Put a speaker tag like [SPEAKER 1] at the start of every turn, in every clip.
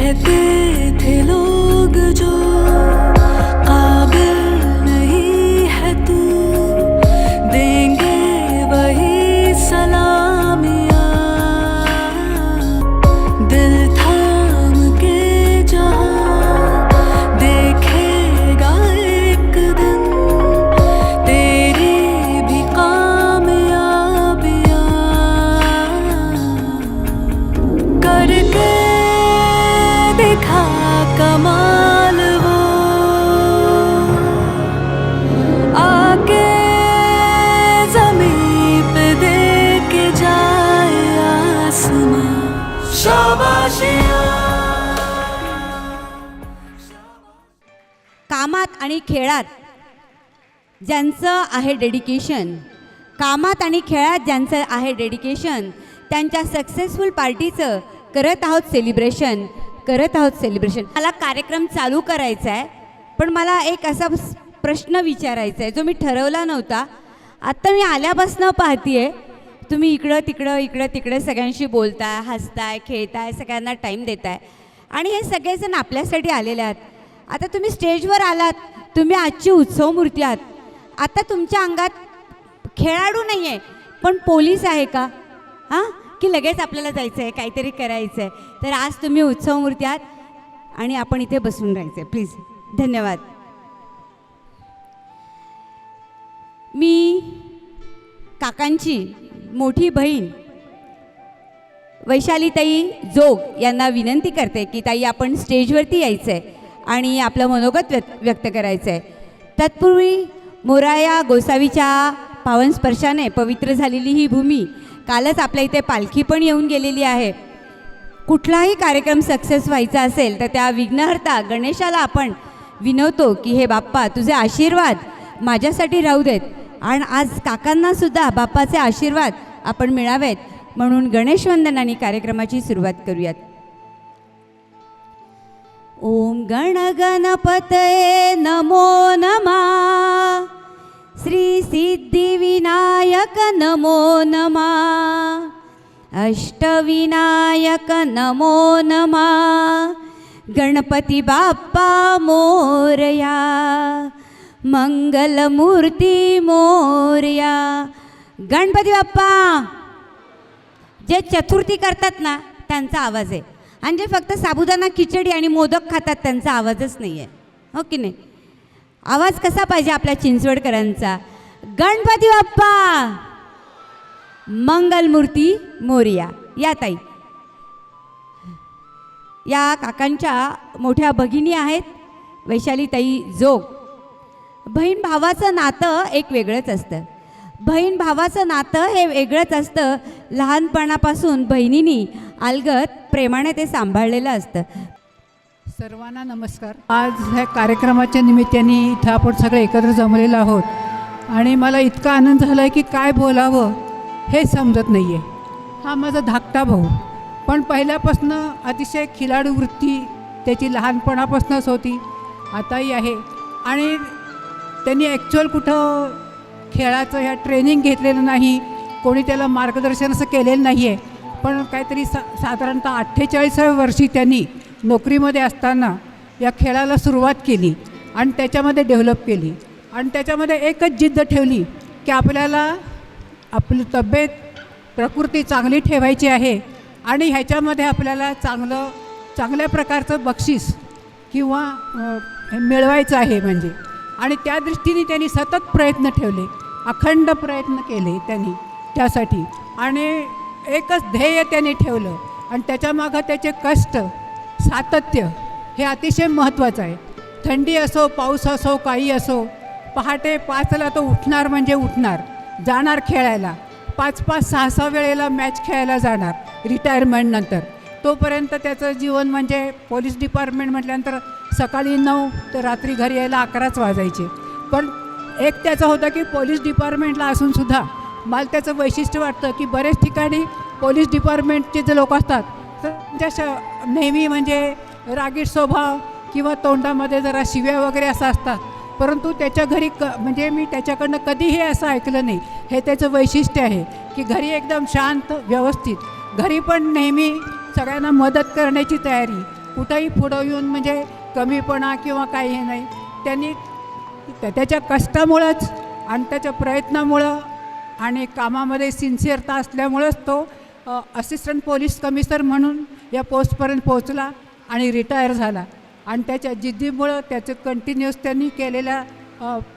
[SPEAKER 1] कहते थे लोग जो काबिल नहीं है तू, देंगे वही सलामियाँ। दिल थाम के जहाँ देखेगा एक दिन तेरी भी कामयाबियाँ। करके देखा कमाल वो, आके ज़मीं पे दे के जाए आसमां शाबाशियाँ।
[SPEAKER 2] कामात आणि खेळात ज्यांचं आहे डेडिकेशन, कामात आणि खेळात ज्यांचं आहे डेडिकेशन, त्यांच्या सक्सेसफुल पार्टीचं करत आहोत सेलिब्रेशन, करत आहोत सेलिब्रेशन. मला कार्यक्रम चालू करायचा आहे, पण मला एक असा प्रश्न विचारायचा आहे जो मी ठरवला नव्हता. आत्ता मी आल्यापासून पाहतीये तुम्ही इकडं तिकडं सगळ्यांशी बोलताय, हसताय, खेळताय, सगळ्यांना टाईम देताय आणि हे सगळेजण आपल्यासाठी आलेले आहेत. आता तुम्ही स्टेजवर आलात, तुम्ही आजची उत्सव मूर्ती आहात. आता तुमच्या अंगात खेळाडू नाही आहे पण पोलीस आहे का? हां, की लगेच आपल्याला जायचं आहे, काहीतरी करायचं आहे. तर आज तुम्ही उत्सव मूर्ती आहात आणि आपण इथे बसून राहायचं आहे. प्लीज. धन्यवाद. मी काकांची मोठी बहीण वैशालीताई जोग यांना विनंती करते की ताई आपण स्टेजवरती यायचं आहे आणि आपलं मनोगत व्यक्त करायचं आहे. तत्पूर्वी मोराया गोसावीच्या पावन स्पर्शाने पवित्र झालेली ही भूमी, कालच आपल्या इथे पालखी पण येऊन गेलेली आहे. कुठलाही कार्यक्रम सक्सेस व्हायचा असेल तर त्या विघ्नहर्ता गणेशाला आपण विनवतो की हे बाप्पा तुझे आशीर्वाद माझ्यासाठी राहू देत आणि आज काकांनासुद्धा बाप्पाचे आशीर्वाद आपण मिळावेत म्हणून गणेशवंदनाने कार्यक्रमाची सुरुवात करूयात. ओम गण गणपतये नमो नमः, श्री सिद्धिविनायक नमो नमः, अष्टविनायक नमो नमः, गणपती बाप्पा मोरया, मंगलमूर्ती मोरया. गणपती बाप्पा. जे चतुर्थी करतात ना त्यांचा आवाज आहे आणि जे फक्त साबुदाणा खिचडी आणि मोदक खातात त्यांचा आवाजच नाही आहे. हो की नाही? आवाज कसा पाहिजे आपल्या चिंचवडकरांचा? गणपती बाप्पा, मंगलमूर्ती मोरया. या ताई, या काकांच्या मोठ्या भगिनी आहेत वैशालीताई जोग. बहीण भावाचं नातं एक वेगळंच असतं. बहीण भावाचं नातं हे वेगळंच असतं. लहानपणापासून बहिणींनी अलगद प्रेमाने ते सांभाळलेलं असतं.
[SPEAKER 3] सर्वांना नमस्कार. आज ह्या कार्यक्रमाच्या निमित्ताने इथं आपण सगळे एकत्र जमलेलो आहोत आणि मला इतका आनंद झाला आहे की काय बोलावं हे समजत नाही आहे. हा माझा धाकटा भाऊ, पण पहिल्यापासून अतिशय खिलाडू वृत्ती त्याची लहानपणापासूनच होती, आताही आहे. आणि त्यांनी ॲक्च्युअल कुठं खेळाचं ह्या ट्रेनिंग घेतलेलं नाही, कोणी त्याला मार्गदर्शन असं केलेलं नाही आहे. पण काहीतरी साधारणतः 48व्या वर्षी त्यांनी नोकरीमध्ये असताना या खेळाला सुरुवात केली आणि त्याच्यामध्ये डेव्हलप केली. आणि त्याच्यामध्ये एकच जिद्द ठेवली की आपल्याला आपली तब्येत प्रकृती चांगली ठेवायची आहे आणि ह्याच्यामध्ये आपल्याला चांगल्या प्रकारचं बक्षीस किंवा मिळवायचं आहे म्हणजे. आणि त्या दृष्टीने त्यांनी सतत प्रयत्न ठेवले, अखंड प्रयत्न केले त्यांनी त्यासाठी. आणि एकच ध्येय त्यांनी ठेवलं आणि त्याच्यामागं त्याचे कष्ट, सातत्य हे अतिशय महत्त्वाचं आहे. थंडी असो, पाऊस असो, काही असो, पहाटे 5ला तो उठणार म्हणजे उठणार, जाणार खेळायला. 5-5, 6-6 वेळेला मॅच खेळायला जाणार रिटायरमेंटनंतर. तोपर्यंत त्याचं जीवन म्हणजे पोलीस डिपार्टमेंट म्हटल्यानंतर सकाळी 9 तर रात्री घरी यायला 11च वाजायचे. पण एक त्याचं होतं की पोलीस डिपार्टमेंटला असूनसुद्धा मला त्याचं वैशिष्ट्य वाटतं की बरेच ठिकाणी पोलीस डिपार्टमेंटचे जे लोक असतात तर त्यांच्या नेहमी म्हणजे रागीट स्वभाव किंवा तोंडामध्ये जरा शिव्या वगैरे असं असतात. परंतु त्याच्या घरी म्हणजे मी त्याच्याकडनं कधीही असं ऐकलं नाही. हे त्याचं वैशिष्ट्य आहे की घरी एकदम शांत, व्यवस्थित, घरी पण नेहमी सगळ्यांना मदत करण्याची तयारी कुठंही पुढं येऊन म्हणजे कमीपणा किंवा काही हे नाही. त्यांनी त्याच्या कष्टामुळंच आणि त्याच्या प्रयत्नामुळं आणि कामामध्ये सिन्सिअरता असल्यामुळंच तो असिस्टंट पोलीस कमिशनर म्हणून या पोस्टपर्यंत पोहोचला आणि रिटायर झाला. आणि त्याच्या जिद्दीमुळं त्याचं कंटिन्युअस त्यांनी केलेल्या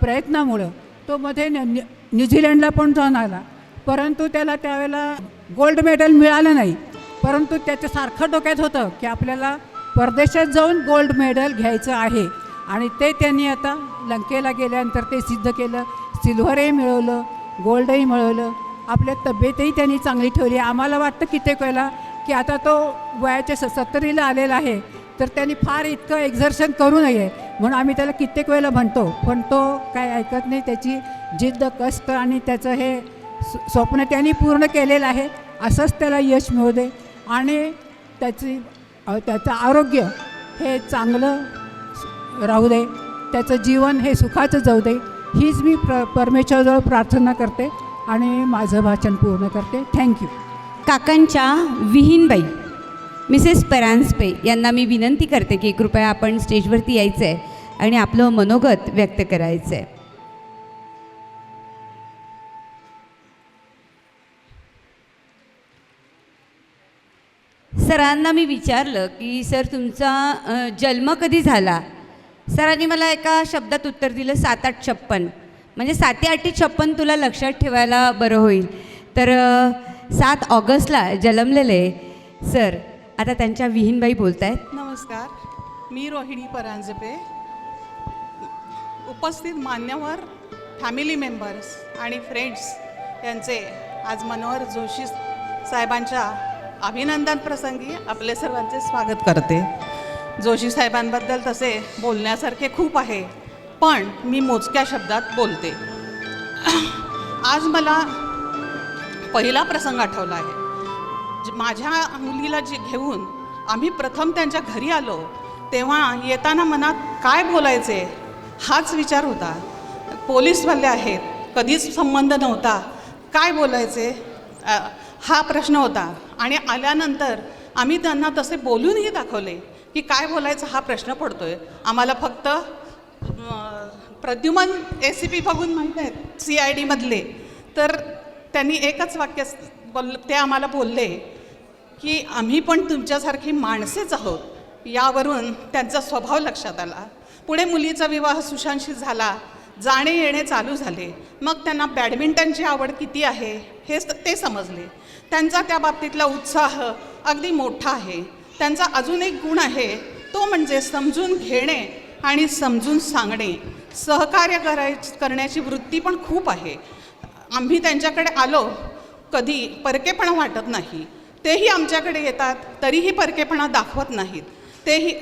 [SPEAKER 3] प्रयत्नामुळं तो मध्ये न्यूझीलंडला पण जाऊन आला. परंतु त्याला त्यावेळेला गोल्ड मेडल मिळालं नाही. परंतु त्याच्या सारखं डोक्यात होतं की आपल्याला परदेशात जाऊन गोल्ड मेडल घ्यायचं आहे. आणि ते त्यांनी आता लंकेला गेल्यानंतर ते सिद्ध केलं. सिल्व्हरही मिळवलं, गोल्डही मिळवलं. आपल्या तब्येतही त्यांनी चांगली ठेवली. आम्हाला वाटतं कित्येक वेळेला की आता तो वयाच्या 70ला आलेला आहे तर त्यांनी फार इतकं एक्झर्शन करू नये म्हणून आम्ही त्याला कित्येक वेळेला म्हणतो. पण तो काय ऐकत नाही. त्याची जिद्द, कष्ट आणि त्याचं हे स्वप्न त्यांनी पूर्ण केलेलं आहे. असंच त्याला यश मिळू दे आणि त्याचं आरोग्य हे चांगलं राहू दे, त्याचं जीवन हे सुखाचं जाऊ दे, हीच मी परमेश्वराजवळ प्रार्थना करते आणि माझं भाषण पूर्ण करते. थँक्यू.
[SPEAKER 2] काकांच्या विहीनबाई मिसेस परांजपे यांना मी विनंती करते की कृपया आपण स्टेजवरती यायचं आहे आणि आपलं मनोगत व्यक्त करायचं आहे. सरांना मी विचारलं की सर तुमचा जन्म कधी झाला. सरांनी मला एका शब्दात उत्तर दिलं 7-8-56. म्हणजे 7-8-56 तुला लक्षात ठेवायला बरं होईल. तर 7 ऑगस्टला जन्मलेले सर आता त्यांच्या विहीनबाई बोलत आहेत.
[SPEAKER 4] नमस्कार, मी रोहिणी परांजपे. उपस्थित मान्यवर फॅमिली मेंबर्स आणि फ्रेंड्स यांचे आज मनोहर जोशी साहेबांच्या अभिनंदन प्रसंगी आपले सर्वांचे स्वागत करते. जोशी साहेबांबद्दल तसे बोलण्यासारखे खूप आहे पण मी मोजक्या शब्दात बोलते. आज मला पहिला प्रसंग आठवला आहे. माझ्या मुलीला घेऊन आम्ही प्रथम त्यांच्या घरी आलो तेव्हा येताना मनात काय बोलायचे हाच विचार होता. पोलीसवाले आहेत, कधीच संबंध नव्हता, काय बोलायचे हा प्रश्न होता. आणि आल्यानंतर आम्ही त्यांना तसे बोलूनही दाखवले की काय बोलायचं हा प्रश्न पडतोय. आम्हाला फक्त प्रद्युमन ACP बघून माहीत आहेत CID मधले. तर त्यांनी एकच वाक्य ते आम्हाला बोलले की आम्ही पण तुमच्यासारखी माणसेच आहोत. यावरून त्यांचा स्वभाव लक्षात आला. पुढे मुलीचा विवाह सुशांतशी झाला, जाणे येणे चालू झाले. मग त्यांना बॅडमिंटनची आवड किती आहे हे ते समजले. त्यांचा त्या बाबतीतला उत्साह अगदी मोठा आहे. त्यांचा अजून एक गुण आहे तो म्हणजे समजून घेणे आणि समजून सांगणे. सहकार्य करण्याची वृत्ती पण खूप आहे. आम्ही त्यांच्याकडे आलो कधी परकेपणा वाटत नाही. तेही आमच्याकडे येतात तरीही परकेपणा दाखवत नाहीत. तेही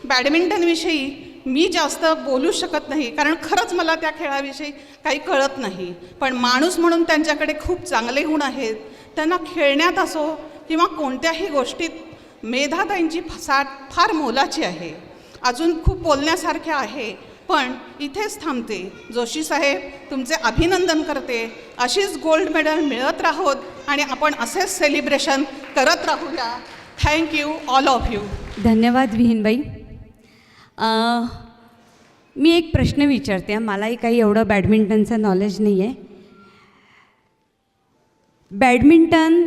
[SPEAKER 4] बॅडमिंटनविषयी मी जास्त बोलू शकत नाही कारण खरंच मला त्या खेळाविषयी काही कळत नाही. पण माणूस म्हणून त्यांच्याकडे खूप चांगले गुण आहेत. त्यांना खेळण्यात असो किंवा कोणत्याही गोष्टीत मेधाताईंची साथ फार मोलाची आहे. अजून खूप बोलण्यासारखे आहे पण इथेच थांबते. जोशी साहेब तुमचे अभिनंदन करते. अशीच गोल्ड मेडल मिळत राहोत आणि आपण असेच सेलिब्रेशन करत राहूया. Thank you all of you.
[SPEAKER 2] धन्यवाद विहीनबाई. मी एक प्रश्न विचारते. मलाही काही एवढं बॅडमिंटनचं नॉलेज नाही आहे. बॅडमिंटन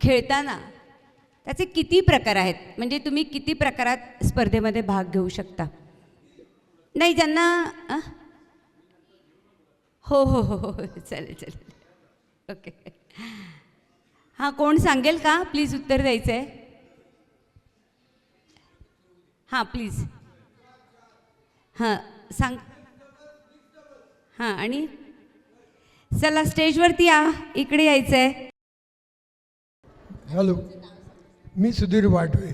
[SPEAKER 2] खेळताना त्याचे किती प्रकार आहेत. म्हणजे तुम्ही किती प्रकारात स्पर्धेमध्ये भाग घेऊ शकता. नाही ज्यांना हो हो हो हो चालेल चालेल ओके. हां कोण सांगेल का प्लीज उत्तर द्यायचं आहे. हां प्लीज हां सांग. हां आणि चला स्टेजवरती या, इकडे यायचं आहे.
[SPEAKER 5] हॅलो, मी सुधीर वाटवे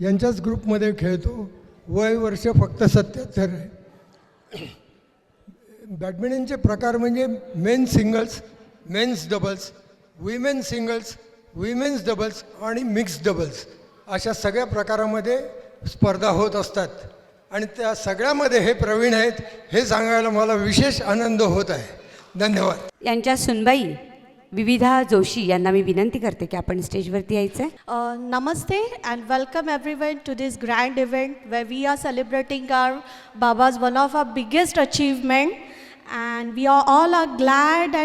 [SPEAKER 5] यांच्याच ग्रुपमध्ये खेळतो. वय वर्ष फक्त 77 आहे. बॅडमिंटनचे प्रकार म्हणजे men singles, men's doubles, women singles, women's doubles आणि मिक्स डबल्स अशा सगळ्या प्रकारामध्ये स्पर्धा होत असतात. आणि त्या सगळ्यामध्ये हे प्रवीण आहेत हे सांगायला मला विशेष आनंद होत आहे. धन्यवाद.
[SPEAKER 2] यांच्या सुनबाई विविधा जोशी यांना मी विनंती करते की आपण स्टेजवरती यायचं आहे.
[SPEAKER 6] Namaste and welcome everyone to this grand event where we are celebrating our Baba's one of our biggest achievement, and we all are glad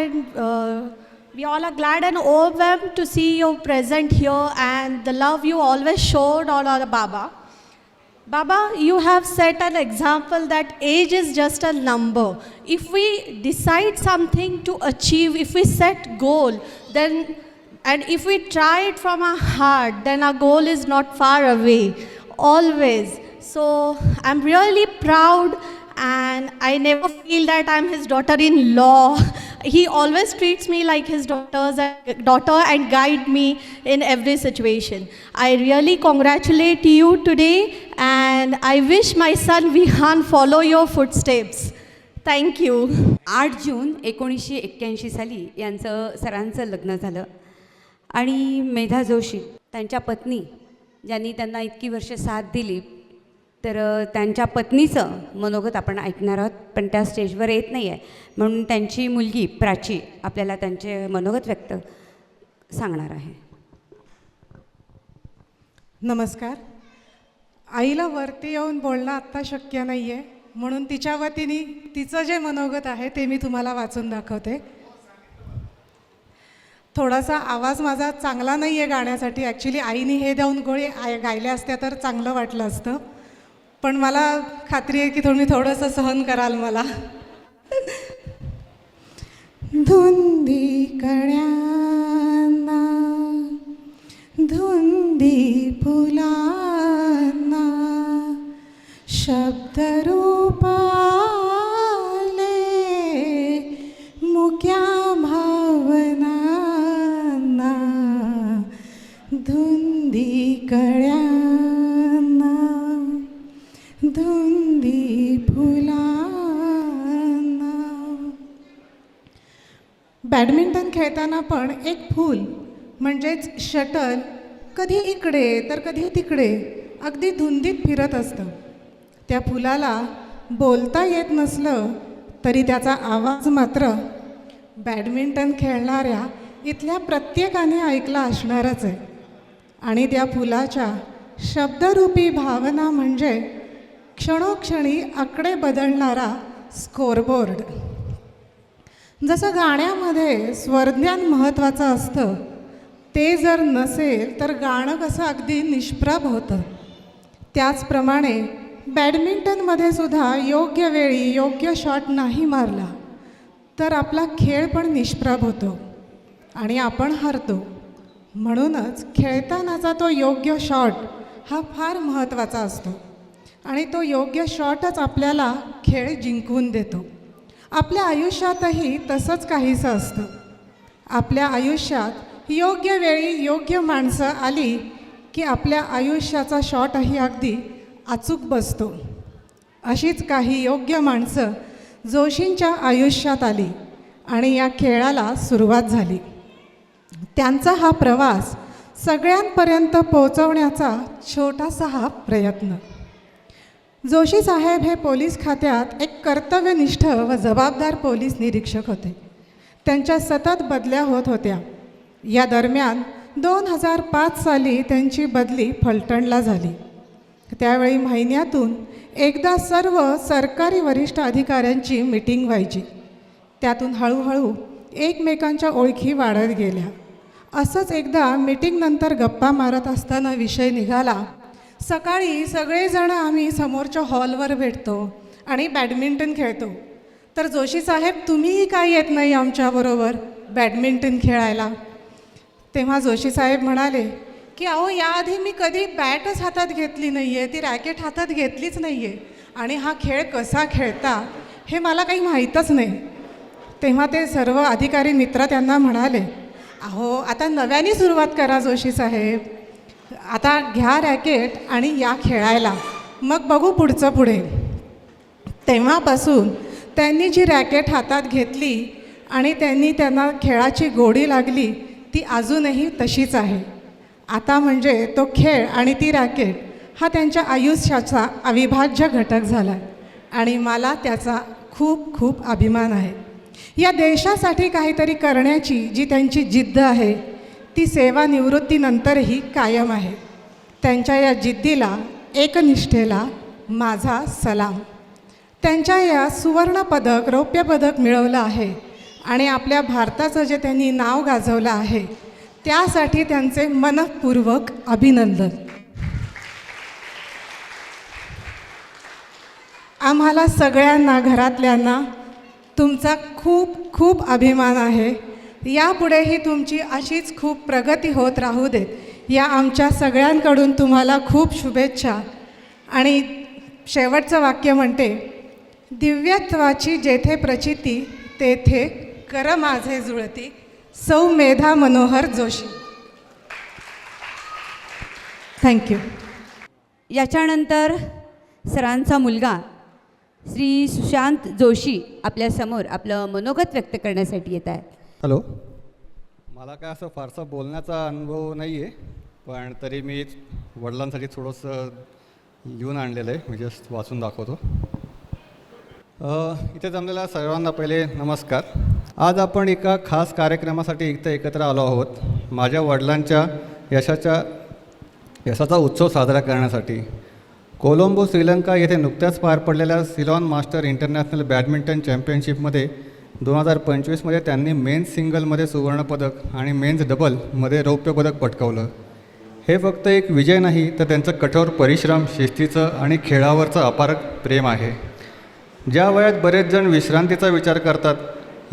[SPEAKER 6] and overwhelmed to see you present here and the love you always showed on our Baba. Baba, you have set an example that age is just a number. If we decide something to achieve, if we set goal, then and if we try it from our heart, then our goal is not far away, always. So I'm really proud, and I never feel that I'm his daughter-in-law. He always treats me like his daughter and guide me in every situation. I really congratulate you today, and I wish my son Vihan follow your footsteps. Thank you.
[SPEAKER 2] 8 जून 1981 साली यांचं सरांचं लग्न झालं आणि मेधा जोशी त्यांच्या पत्नी ज्यांनी त्यांना इतकी वर्ष साथ दिली, तर त्यांच्या पत्नीचं मनोगत आपण ऐकणार आहोत, पण त्या स्टेजवर येत नाही आहे म्हणून त्यांची मुलगी प्राची आपल्याला त्यांचे मनोगत व्यक्त सांगणार आहे.
[SPEAKER 7] नमस्कार. आईला वरती येऊन बोलणं आत्ता शक्य नाही आहे, म्हणून तिच्या वतीने तिचं जे मनोगत आहे ते मी तुम्हाला वाचून दाखवते. थोडासा आवाज माझा चांगला नाही आहे गाण्यासाठी. ॲक्च्युली आईने हे देऊन गोळी गायल्या असत्या तर चांगलं वाटलं असतं, पण मला खात्री आहे की तुम्ही थोडंसं सहन कराल मला. धुंदी कळ्यांना धुंदी फुलांना शब्दरूप आले मुक्या भावनांना धुंदी कळ्यांना धुंदी फुलांना. बॅडमिंटन खेळताना पण एक फूल म्हणजेच शटल कधी इकडे तर कधी तिकडे अगदी धुंदीत फिरत असतं. त्या फुलाला बोलता येत नसलं तरी त्याचा आवाज मात्र बॅडमिंटन खेळणाऱ्या इथल्या प्रत्येकाने ऐकला असणारच आहे. आणि त्या फुलाच्या शब्दरूपी भावना म्हणजे क्षणोक्षणी आकडे बदलणारा स्कोरबोर्ड. जसं गाण्यामध्ये स्वरज्ञान महत्त्वाचं असतं, ते जर नसेल तर गाणं कसं अगदी निष्प्रभ होतं, त्याचप्रमाणे बॅडमिंटनमध्ये सुद्धा योग्य वेळी योग्य शॉट नाही मारला तर आपला खेळ पण निष्प्रभ होतो आणि आपण हरतो. म्हणूनच खेळतानाचा तो योग्य शॉट हा फार महत्त्वाचा असतो आणि तो योग्य शॉटच आपल्याला खेळ जिंकवून देतो. आपल्या आयुष्यातही तसंच काहीसं असतं. आपल्या आयुष्यात योग्य वेळी योग्य माणसं आली की आपल्या आयुष्याचा शॉटही अगदी अचूक बसतो. अशीच काही योग्य माणसं जोशींच्या आयुष्यात आली आणि या खेळाला सुरुवात झाली. त्यांचा हा प्रवास सगळ्यांपर्यंत पोहोचवण्याचा छोटासा हा प्रयत्न. जोशी साहेब हे पोलीस खात्यात एक कर्तव्यनिष्ठ व जबाबदार पोलीस निरीक्षक होते. त्यांच्या सतत बदल्या होत होत्या. या दरम्यान 2005 साली त्यांची बदली फलटणला झाली. त्यावेळी महिन्यातून एकदा सर्व सरकारी वरिष्ठ अधिकाऱ्यांची मीटिंग व्हायची. त्यातून हळूहळू एकमेकांच्या ओळखी वाढत गेल्या. असंच एकदा मीटिंगनंतर गप्पा मारत असताना विषय निघाला, सकाळी सगळेजण आम्ही समोरच्या हॉलवर भेटतो आणि बॅडमिंटन खेळतो, तर जोशी साहेब तुम्हीही काय येत नाही आमच्याबरोबर बॅडमिंटन खेळायला. तेव्हा जोशी साहेब म्हणाले की अहो, याआधी मी कधी बॅटच हातात घेतली नाही आहे, ती रॅकेट हातात घेतलीच नाही आहे आणि हा खेळ कसा खेळता हे मला काही माहीतच नाही. तेव्हा ते सर्व अधिकारी मित्र त्यांना म्हणाले, अहो आता नव्याने सुरुवात करा जोशी साहेब, आता घ्या रॅकेट आणि या खेळायला, मग बघू पुढचं पुढे. तेव्हापासून त्यांनी जी रॅकेट हातात घेतली आणि त्यांना खेळाची गोडी लागली ती अजूनही तशीच आहे. आता म्हणजे तो खेळ आणि ती रॅकेट हा त्यांच्या आयुष्याचा अविभाज्य घटक झाला आणि मला त्याचा खूप खूप अभिमान आहे. या देशासाठी काहीतरी करण्याची जी त्यांची जिद्द आहे ती सेवानिवृत्तीनंतरही कायम आहे. त्यांच्या या जिद्दीला, एकनिष्ठेला माझा सलाम. त्यांच्या या सुवर्णपदक, रौप्यपदक मिळवलं आहे आणि आपल्या भारताचं जे त्यांनी नाव गाजवलं आहे त्यासाठी त्यांचे मनःपूर्वक अभिनंदन. आम्हाला सगळ्यांना, घरातल्यांना तुमचा खूप खूप अभिमान आहे. यापुढेही तुमची अशीच खूप प्रगती होत राहू देत, या आमच्या सगळ्यांकडून तुम्हाला खूप शुभेच्छा. आणि शेवटचं वाक्य म्हणते, दिव्यत्वाची जेथे प्रचिती तेथे कर माझे जुळती. सौ मेधा मनोहर जोशी. थँक्यू.
[SPEAKER 2] याच्यानंतर सरांचा मुलगा श्री सुशांत जोशी आपल्यासमोर आपलं मनोगत व्यक्त करण्यासाठी येत आहे.
[SPEAKER 8] हॅलो. मला काय असं फारसा बोलण्याचा अनुभव नाही आहे, पण तरी मी वडिलांसाठी थोडंसं लिहून आणलेलं आहे, मी जस्ट वाचून दाखवतो. इथे जमलेल्या सर्वांना पहिले नमस्कार. आज आपण एका खास कार्यक्रमासाठी इथं एकत्र आलो आहोत. माझ्या वडिलांच्या यशाचा उत्सव साजरा करण्यासाठी. कोलंबो, श्रीलंका येथे नुकत्याच पार पडलेल्या सिलॉन मास्टर इंटरनॅशनल बॅडमिंटन चॅम्पियनशिपमध्ये 2025मध्ये त्यांनी मेन्स सिंगलमध्ये सुवर्णपदक आणि मेन्स डबलमध्ये रौप्यपदक पटकावलं. हे फक्त एक विजय नाही, तर त्यांचं कठोर परिश्रम, शिस्तीचं आणि खेळावरचं अपार प्रेम आहे. ज्या वयात बरेच जण विश्रांतीचा विचार करतात,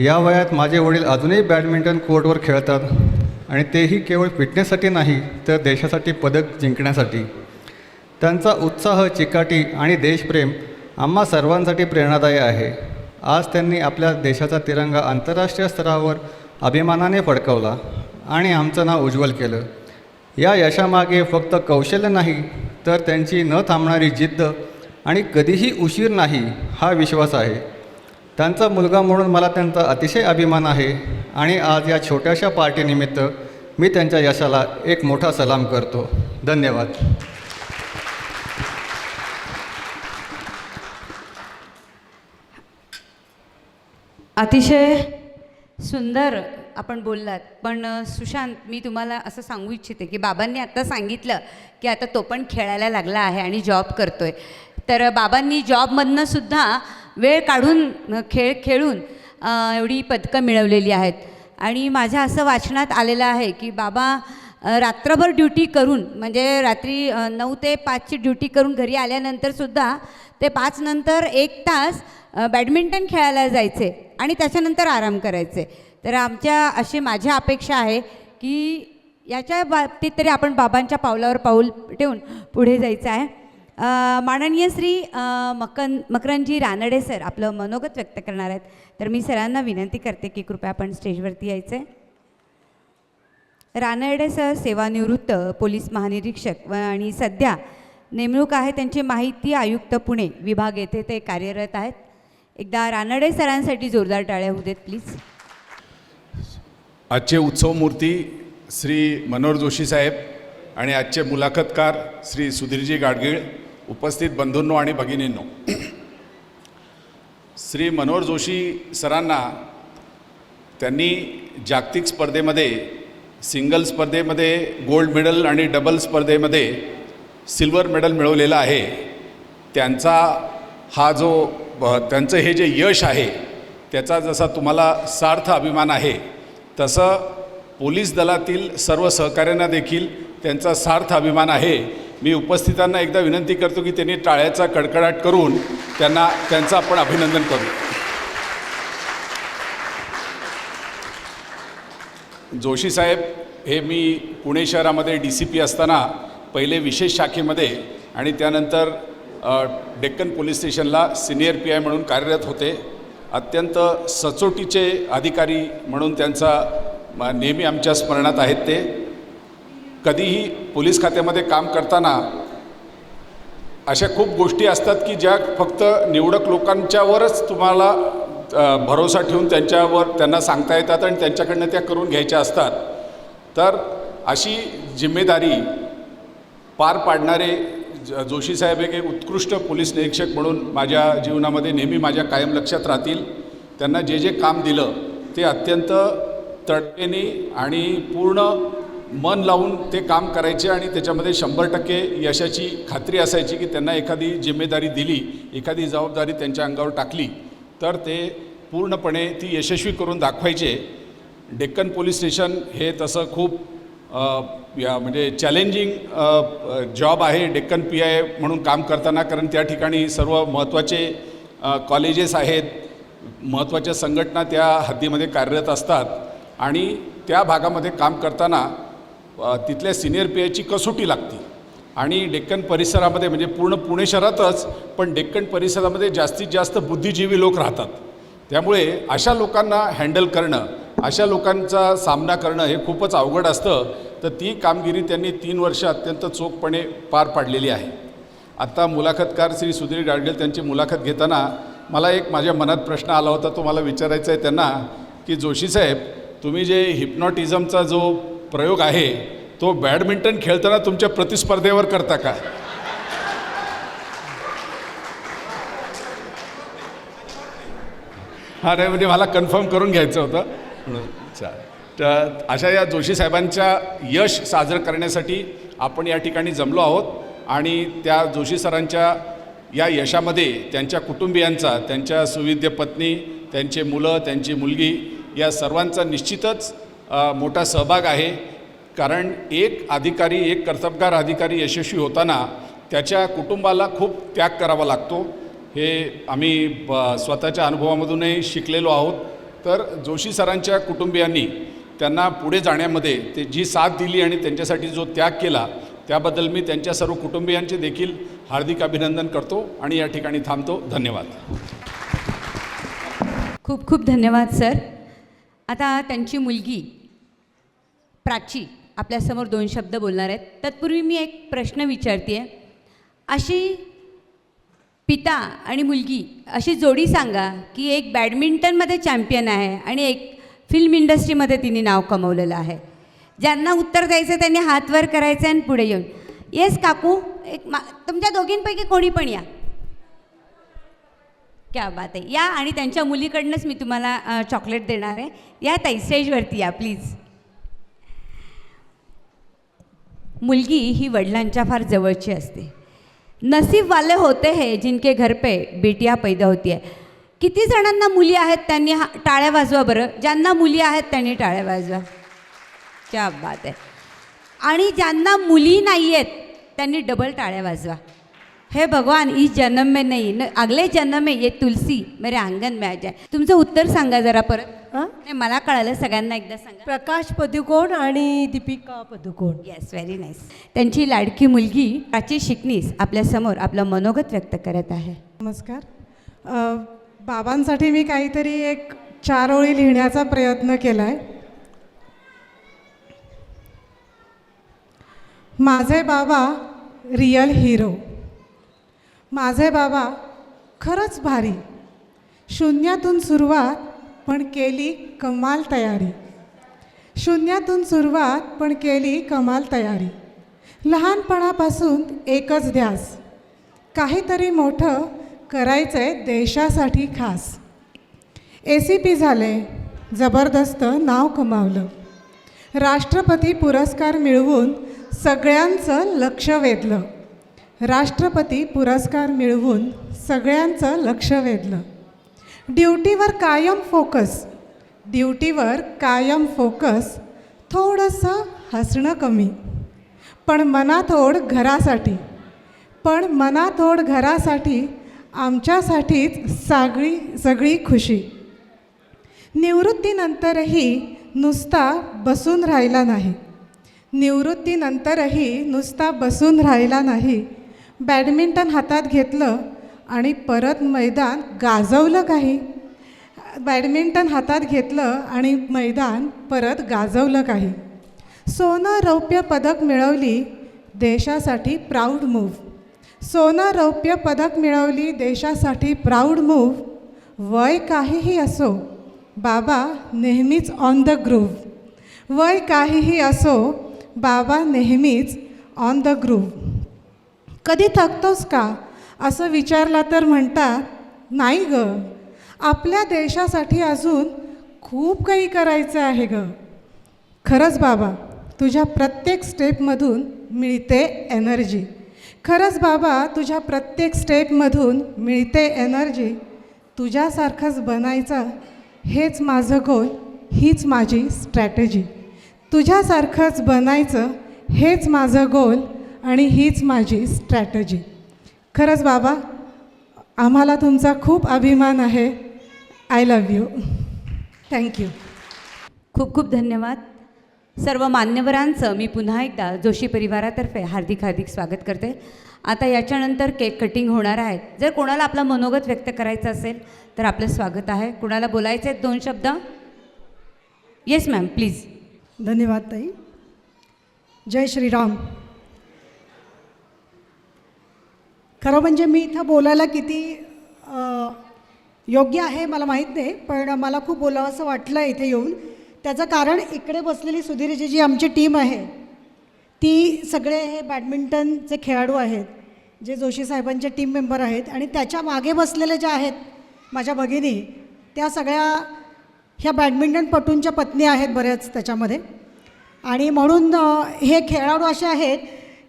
[SPEAKER 8] या वयात माझे वडील अजूनही बॅडमिंटन कोर्टवर खेळतात, आणि तेही केवळ फिटनेससाठी नाही, तर देशासाठी पदक जिंकण्यासाठी. त्यांचा उत्साह, चिकाटी आणि देशप्रेम आम्हा सर्वांसाठी प्रेरणादायी आहे. आज त्यांनी आपल्या देशाचा तिरंगा आंतरराष्ट्रीय स्तरावर अभिमानाने फडकवला आणि आमचं नाव उज्ज्वल केलं. या यशामागे फक्त कौशल्य नाही, तर त्यांची न थांबणारी जिद्द आणि कधीही उशीर नाही हा विश्वास आहे. त्यांचा मुलगा म्हणून मला त्यांचा अतिशय अभिमान आहे आणि आज या छोट्याशा पार्टीनिमित्त मी त्यांच्या यशाला एक मोठा सलाम करतो. धन्यवाद.
[SPEAKER 2] अतिशय सुंदर आपण बोललात. पण सुशांत, मी तुम्हाला असं सांगू इच्छिते की बाबांनी आत्ता सांगितलं की आता तो पण खेळायला लागला आहे आणि जॉब करतोय. तर बाबांनी जॉबमधनं सुद्धा वेळ काढून खेळून एवढी पदकं मिळवलेली आहेत. आणि माझ्या असं वाचनात आलेलं आहे की बाबा रात्रभर ड्युटी करून, म्हणजे रात्री 9 ते 5ची ड्युटी करून घरी आल्यानंतरसुद्धा ते 5 नंतर 1 तास बॅडमिंटन खेळायला जायचे आणि त्याच्यानंतर आराम करायचे. तर माझ्या अपेक्षा आहे की याच्या बाबतीत तरी आपण बाबांच्या पावलावर पाऊल ठेवून पुढे जायचं आहे. माननीय श्री मकरंदजी रानडे सर आपलं मनोगत व्यक्त करणार आहेत. तर मी सरांना विनंती करते की कृपया आपण स्टेजवरती यायचं आहे. रानडे सर सेवानिवृत्त पोलीस महानिरीक्षक आणि सध्या नेमणूक आहे त्यांची माहिती आयुक्त पुणे विभाग येथे ते कार्यरत आहेत. एकदा रानडे सरांसाठी जोरदार टाळ्या होऊ देत प्लीज.
[SPEAKER 9] आजचे उत्सवमूर्ती श्री मनोहर जोशी साहेब आणि आजचे मुलाखतकार श्री सुधीरजी गाडगीळ, उपस्थित बंधूंनो आणि भगिनींनो, श्री मनोहर जोशी सरांना त्यांनी जागतिक स्पर्धेमध्ये सिंगल स्पर्धेमध्ये गोल्ड मेडल आणि डबल स्पर्धेमध्ये सिल्वर मेडल मिळवलेलं आहे. त्यांचं हे जे यश आहे त्याचा जसा तुम्हाला सार्थ अभिमान आहे, तसं पोलीस दलातील सर्व सहकाऱ्यांना देखील त्यांचा सार्थ अभिमान आहे. मी उपस्थितांना एकदा विनंती करतो की त्यांनी टाळ्याचा कडकडाट करून त्यांचं आपण अभिनंदन करू. जोशी साहेब हे मी पुणे शहरामध्ये DCP असताना पहिले विशेष शाखेमध्ये आणि त्यानंतर डेक्कन पोलीस स्टेशनला सिनियर PI म्हणून कार्यरत होते. अत्यंत सचोटीचे अधिकारी म्हणून त्यांचा नेहमी आमच्या स्मरणात आहेत. ते कधीही पोलीस खात्यामध्ये काम करताना अशा खूप गोष्टी असतात की ज्या फक्त निवडक लोकांच्यावरच तुम्हाला भरोसा ठेवून त्यांना सांगता येतात आणि त्यांच्याकडनं त्या करून घ्यायच्या असतात. तर अशी जिम्मेदारी पार पाडणारे जोशी साहेब एक उत्कृष्ट पोलीस निरीक्षक म्हणून माझ्या जीवनामध्ये नेहमी माझ्या कायम लक्षात राहतील. त्यांना जे जे काम दिलं ते अत्यंत तडफेने आणि पूर्ण मन लावून ते काम करायचे आणि त्याच्यामध्ये 100% यशाची खात्री असायची की त्यांना एखादी जिम्मेदारी दिली, एखादी जबाबदारी त्यांच्या अंगावर टाकली तर ते पूर्णपणे ती यशस्वी करून दाखवायचे. डेक्कन पोलीस स्टेशन हे तसं खूप म्हणजे चॅलेंजिंग जॉब आहे डेक्कन PI म्हणून काम करताना, कारण त्या ठिकाणी सर्व महत्त्वाचे कॉलेजेस आहेत, महत्त्वाच्या संघटना त्या हद्दीमध्ये कार्यरत असतात आणि त्या भागामध्ये काम करताना तिथल्या सिनियर PIची कसोटी लागते. आणि डेक्कन परिसरामध्ये म्हणजे पूर्ण पुणे शहरातच पण डेक्कन परिसरामध्ये जास्तीत जास्त बुद्धिजीवी लोक राहतात. त्यामुळे अशा लोकांना हँडल करणं, अशा लोकांचा सामना करणं हे खूपच अवघड असतं. तर ती कामगिरी त्यांनी 3 वर्ष अत्यंत चोखपणे पार पाडलेली आहे. आत्ता मुलाखतकार श्री सुधीर गाडगीळ त्यांची मुलाखत घेताना मला एक माझ्या मनात प्रश्न आला होता, तो मला विचारायचा आहे त्यांना की जोशी साहेब, तुम्ही जे हिप्नॉटिझमचा जो प्रयोग आहे तो बॅडमिंटन खेळताना तुमच्या प्रतिस्पर्धेवर करता का? हा नाही, म्हणजे मला कन्फर्म करून घ्यायचं होतं. तर अशा या जोशी साहेबांच्या यश साजरं करण्यासाठी आपण या ठिकाणी जमलो आहोत आणि त्या जोशी सरांच्या या यशामध्ये त्यांच्या कुटुंबियांचा, त्यांच्या सुविद्य पत्नी, त्यांचे मुलं, त्यांची मुलगी या सर्वांचा निश्चितच मोठा सहभाग आहे. कारण एक अधिकारी, एक कर्तबगार अधिकारी यशस्वी होताना त्याच्या कुटुंबाला खूप त्याग करावा लागतो. हे आम्ही स्वतःच्या अनुभवामधूनही शिकलेलो आहोत. तर जोशी सरांच्या कुटुंबियांनी त्यांना पुढे जाण्यामध्ये ते जी साथ दिली आणि त्यांच्यासाठी जो त्याग केला त्याबद्दल मी त्यांच्या सर्व कुटुंबियांचे देखील हार्दिक अभिनंदन करतो आणि या ठिकाणी थांबतो. धन्यवाद.
[SPEAKER 2] खूप खूप धन्यवाद सर. आता त्यांची मुलगी प्राची आपल्यासमोर 2 शब्द बोलणार आहेत. तत्पूर्वी मी एक प्रश्न विचारते आहे. अशी पिता आणि मुलगी अशी जोडी सांगा की एक बॅडमिंटनमध्ये चॅम्पियन आहे आणि एक फिल्म इंडस्ट्रीमध्ये तिने नाव कमवलेलं आहे. ज्यांना उत्तर द्यायचं त्यांनी हात वर करायचं आणि पुढे येऊन. येस काकू, एक तुमच्या दोघींपैकी कोणी पण या. क्या बात आहे. या आणि त्यांच्या मुलीकडनंच मी तुम्हाला चॉकलेट देणार आहे. या ताई, स्टेजवरती या प्लीज. मुलगी ही वडिलांच्या फार जवळची असते. नसीब वाले होते हैं जिनके घर पे बेटियां पैदा होती है. किती जणांना मुली आहेत त्यांनी टाळ्या वाजवा बरं. ज्यांना मुली आहेत त्यांनी टाळ्या वाजवा. क्या बात आहे. आणि ज्यांना मुली नाही आहेत त्यांनी डबल टाळ्या वाजवा. हे भगवान, इस जन्म में नहीं न अगले जन्म में ये तुलसी मेरे आंगन में आ जाए. तुमचं उत्तर सांगा जरा परत. नाही, मला कळालं, सगळ्यांना एकदा सांगा.
[SPEAKER 10] प्रकाश पदुकोण आणि Deepika Padukone.
[SPEAKER 2] Yes, very nice. त्यांची लाडकी मुलगी प्राची शिकनीस आपल्यासमोर आपलं मनोगत व्यक्त करत आहे.
[SPEAKER 7] नमस्कार. बाबांसाठी मी काहीतरी एक 4 ओळी लिहिण्याचा प्रयत्न केला आहे. माझे बाबा रियल हिरो. माझे बाबा खरंच भारी. शून्यातून सुरुवात पण केली कमाल तयारी. शून्यातून सुरुवात पण केली कमाल तयारी. लहानपणापासून एकच ध्यास, काहीतरी मोठं करायचं आहे देशासाठी खास. ACP झाले, जबरदस्त नाव कमावलं. राष्ट्रपती पुरस्कार मिळवून सगळ्यांचं लक्ष वेधलं. राष्ट्रपती पुरस्कार मिळवून सगळ्यांचं लक्ष वेधलं. ड्युटीवर कायम फोकस, ड्युटीवर कायम फोकस. थोडंसं हसणं कमी, पण मनातोड घरासाठी. पण मनातोड घरासाठी, आमच्यासाठीच सगळी खुशी. निवृत्तीनंतरही नुसता बसून राहिला नाही. निवृत्तीनंतरही नुसता बसून राहिला नाही. बॅडमिंटन हातात घेतलं आणि परत मैदान गाजवलं काही. बॅडमिंटन हातात घेतलं आणि मैदान परत गाजवलं काही. सोनं रौप्य पदक मिळवली देशासाठी प्राऊड मूव्ह. सोनं रौप्य पदक मिळवली देशासाठी प्राऊड मूव्ह. वय काहीही असो बाबा नेहमीच ऑन द ग्रूव्ह. वय काहीही असो बाबा नेहमीच ऑन द ग्रूव्ह. कधी थकतोस का असं विचारलं तर म्हणतात नाही ग, आपल्या देशासाठी अजून खूप काही करायचं आहे ग. खरंच बाबा, तुझ्या प्रत्येक स्टेपमधून मिळते एनर्जी. खरंच बाबा, तुझ्या प्रत्येक स्टेपमधून मिळते एनर्जी. तुझ्यासारखंच बनायचं हेच माझं गोल, हीच माझी स्ट्रॅटेजी. तुझ्यासारखंच बनायचं हेच माझं गोल आणि हीच माझी स्ट्रॅटेजी. खरंच बाबा, आम्हाला तुमचा खूप अभिमान आहे. I love you. थँक्यू.
[SPEAKER 2] खूप खूप धन्यवाद. सर्व मान्यवरांचं मी पुन्हा एकदा जोशी परिवारातर्फे हार्दिक हार्दिक स्वागत करते. आता याच्यानंतर केक कटिंग होणार आहे. जर कोणाला आपला मनोगत व्यक्त करायचं असेल तर आपलं स्वागत आहे. कोणाला बोलायचे आहेत 2 शब्द? Yes ma'am, please.
[SPEAKER 10] धन्यवाद ताई. जय श्रीराम. खरं म्हणजे मी इथं बोलायला किती योग्य आहे मला माहीत नाही, पण मला खूप बोलावं असं वाटलं इथे येऊन. त्याचं कारण इकडे बसलेली सुधीरची जी आमची टीम आहे ती सगळे हे बॅडमिंटनचे खेळाडू आहेत, जे जोशी साहेबांचे टीम मेंबर आहेत. आणि त्याच्या मागे बसलेले जे आहेत माझ्या भगिनी, त्या सगळ्या ह्या बॅडमिंटनपटूंच्या पत्नी आहेत बऱ्याच त्याच्यामध्ये. आणि म्हणून हे खेळाडू असे आहेत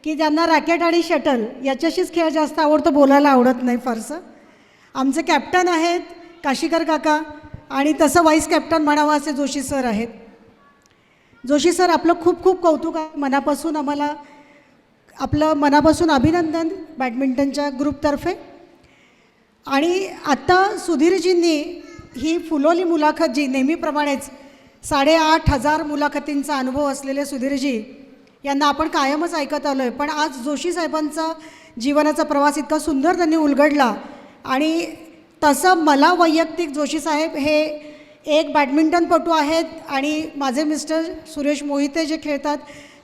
[SPEAKER 10] की ज्यांना रॅकेट आणि शटल याच्याशीच खेळ जास्त आवडतो, बोलायला आवडत नाही फारसं. आमचे कॅप्टन आहेत काशीकर काका, आणि तसं व्हाईस कॅप्टन म्हणावं असे जोशी सर आहेत. जोशी सर, आपलं खूप खूप कौतुक आहे मनापासून. आम्हाला आपलं मनापासून अभिनंदन बॅडमिंटनच्या ग्रुपतर्फे. आणि आत्ता सुधीरजींनी ही फुलोली मुलाखत जी नेहमीप्रमाणेच 8,500 मुलाखतींचा अनुभव असलेले सुधीरजी यांना आपण कायमच ऐकत आलो आहे, पण आज जोशी साहेबांचा जीवनाचा प्रवास इतका सुंदर त्यांनी उलगडला. आणि तसं मला वैयक्तिक जोशी साहेब हे एक बॅडमिंटनपटू आहेत आणि माझे मिस्टर सुरेश मोहिते जे खेळतात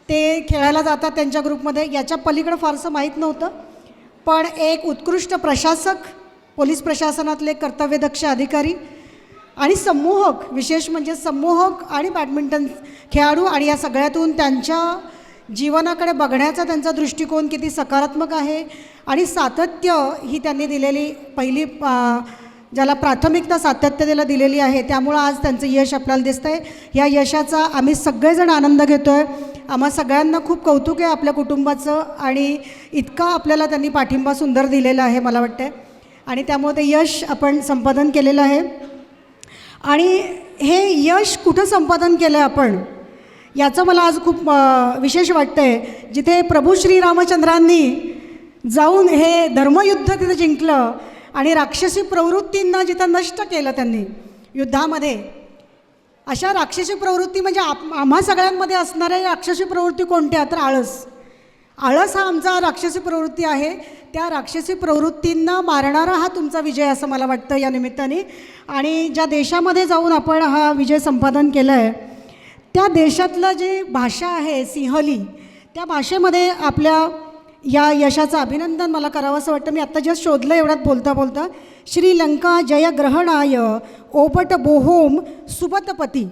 [SPEAKER 10] ते खेळायला जातात त्यांच्या ग्रुपमध्ये, याच्या पलीकडं फारसं माहीत नव्हतं. पण एक उत्कृष्ट प्रशासक, पोलीस प्रशासनातले कर्तव्यदक्ष अधिकारी आणि संमोहक, विशेष म्हणजे संमोहक आणि बॅडमिंटन खेळाडू. आणि या सगळ्यातून त्यांच्या जीवनाकडे बघण्याचा त्यांचा दृष्टिकोन किती सकारात्मक आहे. आणि सातत्य ही त्यांनी दिलेली पहिली ज्याला प्राथमिकता सातत्याला दिलेली आहे, त्यामुळं आज त्यांचं यश आपल्याला दिसतं आहे. या यशाचा आम्ही सगळेजण आनंद घेतो आहे. आम्हा सगळ्यांना खूप कौतुक आहे आपल्या कुटुंबाचं, आणि इतका आपल्याला त्यांनी पाठिंबा सुंदर दिलेला आहे मला वाटतं. आणि त्यामुळे ते यश आपण संपादन केलेलं आहे. आणि हे यश कुठं संपादन केलं आहे आपण, याचं मला आज खूप विशेष वाटतं आहे. जिथे प्रभू श्रीरामचंद्रांनी जाऊन हे धर्मयुद्ध तिथे जिंकलं आणि राक्षसी प्रवृत्तींना जिथं नष्ट केलं त्यांनी युद्धामध्ये. अशा राक्षसी प्रवृत्ती म्हणजे आम्हा सगळ्यांमध्ये असणाऱ्या राक्षसी प्रवृत्ती कोणत्या, तर आळस. आळस हा आमचा राक्षसी प्रवृत्ती आहे. त्या राक्षसी प्रवृत्तींना मारणारा हा तुमचा विजय असं मला वाटतं या निमित्ताने. आणि ज्या देशामध्ये जाऊन आपण हा विजय संपादन केला आहे त्या देशातलं जे भाषा आहे सिंहली, त्या भाषेमध्ये आपल्या या यशाचं अभिनंदन मला करावं असं वाटतं. मी आत्ता जस्ट शोधलं एवढ्यात बोलता बोलता. श्रीलंका जयग्रहणाय ओपट बोहोम सुबतपती,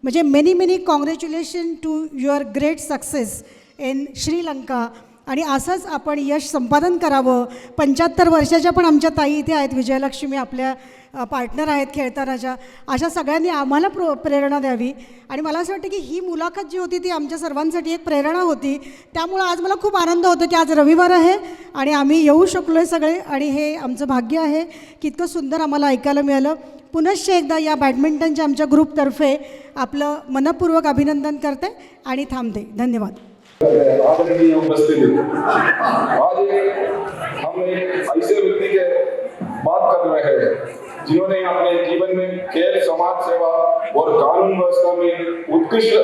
[SPEAKER 10] म्हणजे many many congratulation to your great success in Sri Lanka. आणि असंच आपण यश संपादन करावं. 75 वर्षाच्या पण आमच्या ताई इथे आहेत, विजयलक्ष्मी आपल्या पार्टनर आहेत खेळतानाच्या. अशा सगळ्यांनी आम्हाला प्रेरणा द्यावी. आणि मला असं वाटतं की ही मुलाखत जी होती ती आमच्या सर्वांसाठी एक प्रेरणा होती. त्यामुळं आज मला खूप आनंद होतो की आज रविवार आहे आणि आम्ही येऊ शकलो आहे सगळे, आणि हे आमचं भाग्य आहे की इतकं सुंदर आम्हाला ऐकायला मिळालं. पुनश्च एकदा या बॅडमिंटनच्या आमच्या ग्रुपतर्फे आपलं मनपूर्वक अभिनंदन करते आणि थांबते. धन्यवाद.
[SPEAKER 11] आदरणीय उपस्थिति, आज हम एक ऐसे व्यक्ति के बात कर रहे हैं जिन्होंने अपने जीवन में खेल, समाज सेवा और कानून व्यवस्था में उत्कृष्ट